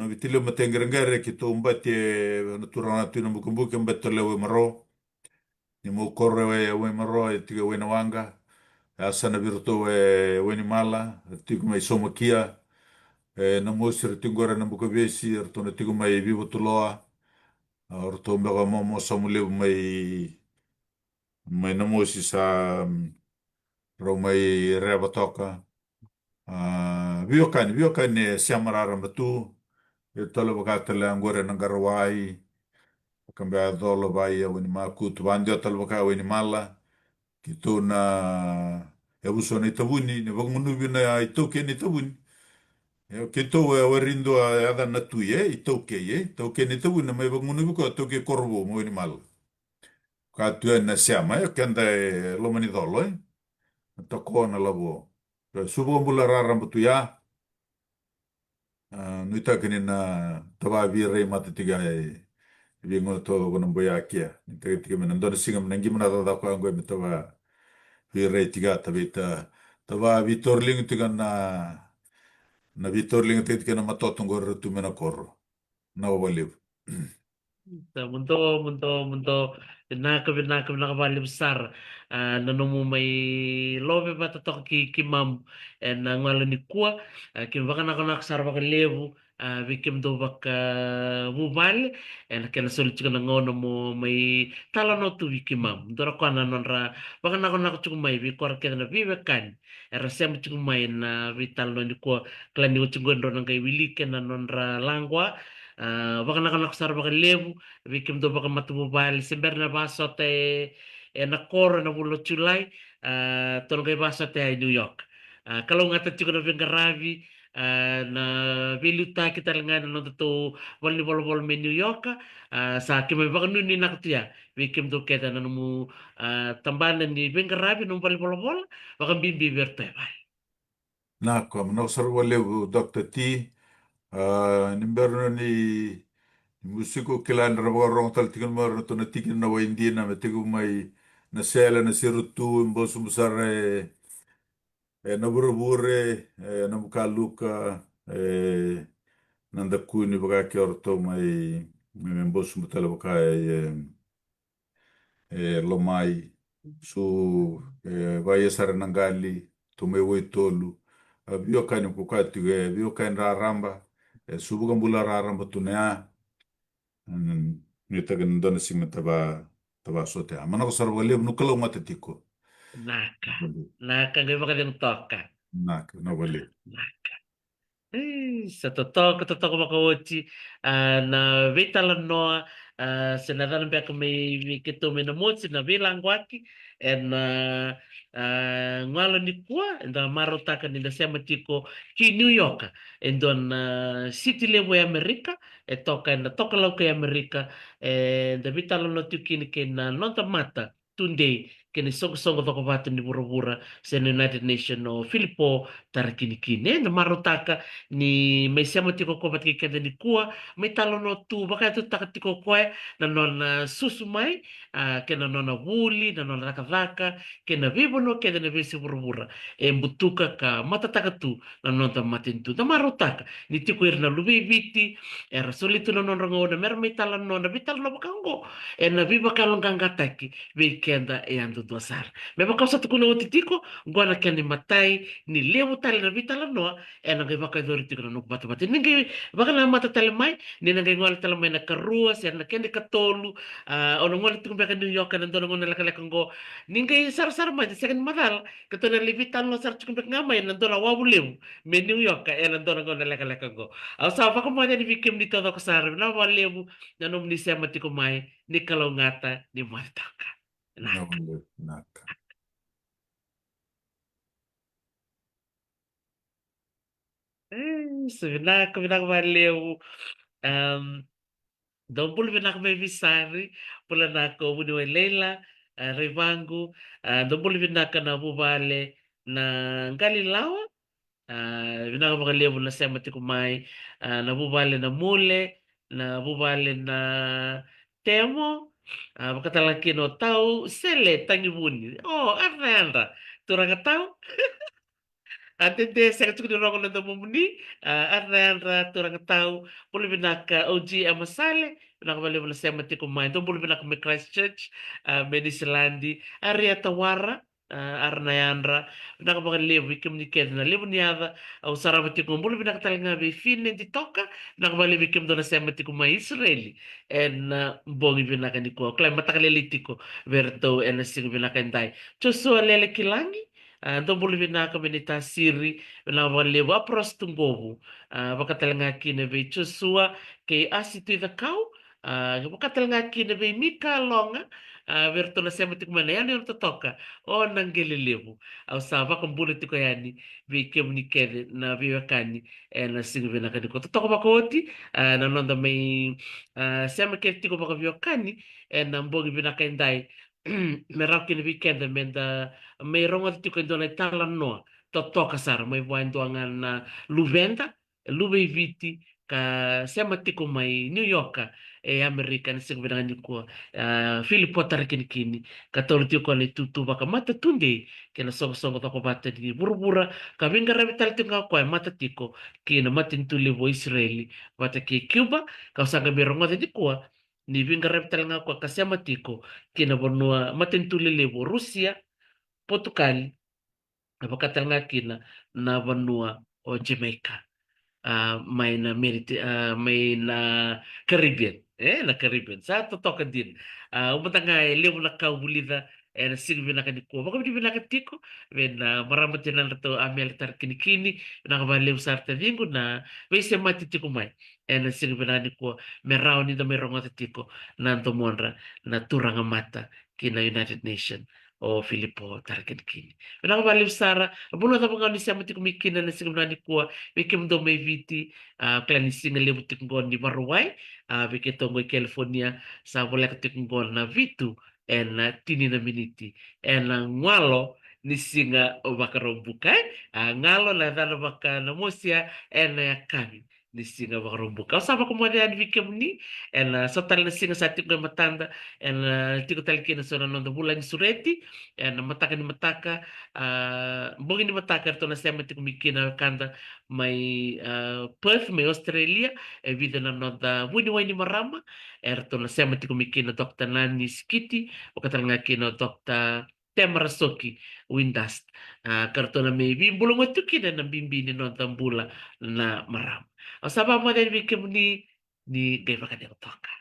vitileu matengere kito umbati na turana tina mbukumbuke mbete lewe maro ni mo korre we maro e tika we na wanga asa na virto we ni mala tika mai soma kia na mosir tingora na buka besi arto na tigo mai vivo tuloa arto mbega momo samule mai na mosi sa ro mai reba toka viokani siamarara batu e tolo baka tele angore na garwai kambe dolo vai e wini makut vandio tolo baka wini mala kitu na e uso ni tabuni ni bagmunu bina itoke ni tabuni ke tau e warindo a ada na tui i tau ke ni tau na mai bangun ubi ko tau ke korbo mo ni mal ka tu na siama ke anda lo mani dolo ta ko na labo subo bula rara mbutu ya nuita kini na tava vi rei mata tiga vi ngo to ko no boya kia ni te tiga mena ndona singa mena ngi mena da ko ngo me tava vi rei tiga tava vi torling tiga na vi torling tiga na matoto ngor tu mena korro na waliv.
Munto, munto, munto, nakabali besar. Nanomu may lobe ba tatok ki mam en ngalo ni kuwa kim baka nako naksar baka levu bikim do baka mubal en ken sulit ko ngono mo may tala no tu bikim mam dora ko na nonra baka nako chukumay bi kor ken na bibe kan era sem chukumay na vital no ni kuwa klan ni chugon ron kay wili ken na nonra langwa baka nako naksar baka levu bikim do baka matubal sember na baso te na koro na bulo Julai tolong kay baso te ay New York. Kalau ngata juga na Bengaravi na viluta kita lengan no to wali bol me New York sa kime baka nuni naktia bikim do keta na mu tambalan ni Bengaravi no wali bol baka bimbi verte bay.
Na kom no sarwa levu Dr. T nimberno ni musiko kilan rabo rong tal tikan mar to na tikin na wa indina me tiku mai na sela na sirutu mbos musare na burubure na mukaluka nanda kuni baka ke orto mai me mbos mutala baka lomai su vai sara nangali to me woi tolu bio kan ku ka tu bio kan raramba subuga mbula raramba tunea ni tagan dona sing taba sote amana ko sarwa lev nukalo mata tiko
Naka, naka ngayon baka yung toka.
na wale
Sa totoo makauchi na vitala noa sinadhan pa may kito minamutsi na bilang waki and ngalo ni kuwa and marutaka ni nasema tiko ki New York and on city level ya Amerika toka na toka lau kay Amerika and vitala no tikini kin nonta mata tunde kini songo-songo toko watu ni bura-bura sa United Nation o Filipo tarakinikini. Na marutaka ni may siya mo tiko ko matikikenda ni kuwa may talo no tu baka ito takatiko ko na nona susumay kena nona wuli na nona raka-raka kena vibono kena na visi bura-bura e mbutuka ka matataka tu na nona matintu na marutaka ni tiko irna lubibiti era solitu na nona ngona mer may talo nona vital na bakango e na viva kalong gangataki weekenda e ando do sar. Me ba kausa tuku no titiko, ngwana kani matai ni lewo tali na vita la noa, e na ngai waka dori tiko na nuku batu batu. Ningai waka na mata tali mai, ni na ngai ngwala tala mai na karua, si na kende katolu, ono ngwala tuku beka New York, na ndono ngona laka laka ngo, ningai sar sar mai, si akan madal, kato na li vita no sar tuku beka ngamai, na ndono wawu lewu, me New York, e na ndono ngona laka laka ngo. Au sa waka mo ni vikim ni todo ko sar, na wa lewu, na nom ni sema tiko mai, ni kalau ngata, ni mo taka.
Na wale naka.
Sebenarnya valeu. Um, Dong pula binak may visari, pula na ako muni way Leila, Revangu, dong pula binak na bubale na Galilawa, binak mga levo na semati kumay, na bubale na mule, na bubale na temo, makatalaki no tao, sele tangibuni. Oh, arnanda, turang tao, Atende sa katuko ni rongo na mumuni, arra turang tau, puli binaka OG Amasale, binaka bali wala sa mati kumain, to puli binaka may Christchurch, Medisilandi, Aria Tawara, Arnayandra, binaka mga libo, ikim ni Ked na libo niyada, au saramati kum, puli binaka talaga may finin di toka, binaka bali ikim do na sa mati kumain Israeli, en bongi binaka ni ko, klay matakaliliti ko, verto en sing binaka endai. Joshua lele kilangi, Então, Bolivia comunidade siri na valeu a prostungovo vakatalanga aqui na vei chusua que asitu da kau vakatalanga aqui na vei mika longa verto na sema tiku mana yani orto toka o nangele levo au sa vakam bullet ko yani vei kemnikede na vei wakani na singu vena kani ko toka bakoti na nonda mai sema ke tiko baka vei wakani na mbongi vena kaindai merau kini weekend menda may rongo ti ko ndona tala no to toka sar may buwan doangan na luvenda luvei viti ka sema tiko mai New York e Amerika ni sing benang ko Filipo tarakin kini ka tolo ti ko ni tutu baka mata tunde kena song song to ko bata di burbura ka vinga rabital tinga ko mata tiko kina matin tuli vo Israeli bata ki Cuba ka sanga mi rongo ti ko ni vinga rabital nga ko ka sema tiko kina bonua matin tuli levo Rusia Portugal, napakatalanga kina na Vanua o Jamaica. May na Caribbean. Na Caribbean. Sa totoo ka din. Umata nga, liw na kaulida, na silbi na kaniko. Baka hindi na katiko, maramat din na ito amel tar kinikini, nakabaliw sa arte dingo na, may siya matitiko may. Na silbi na kaniko, may raw ni na may rongot tiko, na monra na turang mata kina United Nation o Filipo Tarkinikini. Nakabaliw Sara, abuno na mga ni siya matikumikin na sigam na ni kuwa, Vikim do may viti klanisin nga libutik ngon ni Maruay, vikito ngoy California sa wala katik ngon na vitu en tini na miniti en ngalo ni singa o bakarobukay, ngalo na dana baka na musya en kami ni singa bakarobukay. Sama ko mo yan vikim ni en so tal na singa sa tikko matanda en tiko talkin so na nondo bulan sureti en mataka ni mataka bongi ni mataka to na sema tiko mikina kanda may Perth, may Australia, e vida na noda wini wini marama, erto na sema ti kumiki na Dr. Nani Skiti, o katalanga ki na Dr. Temarasoki Windast. Karto na may bimbulong ito kina na bimbini no tambula na marama. O sabah mo din bikim ni gay baka di toka.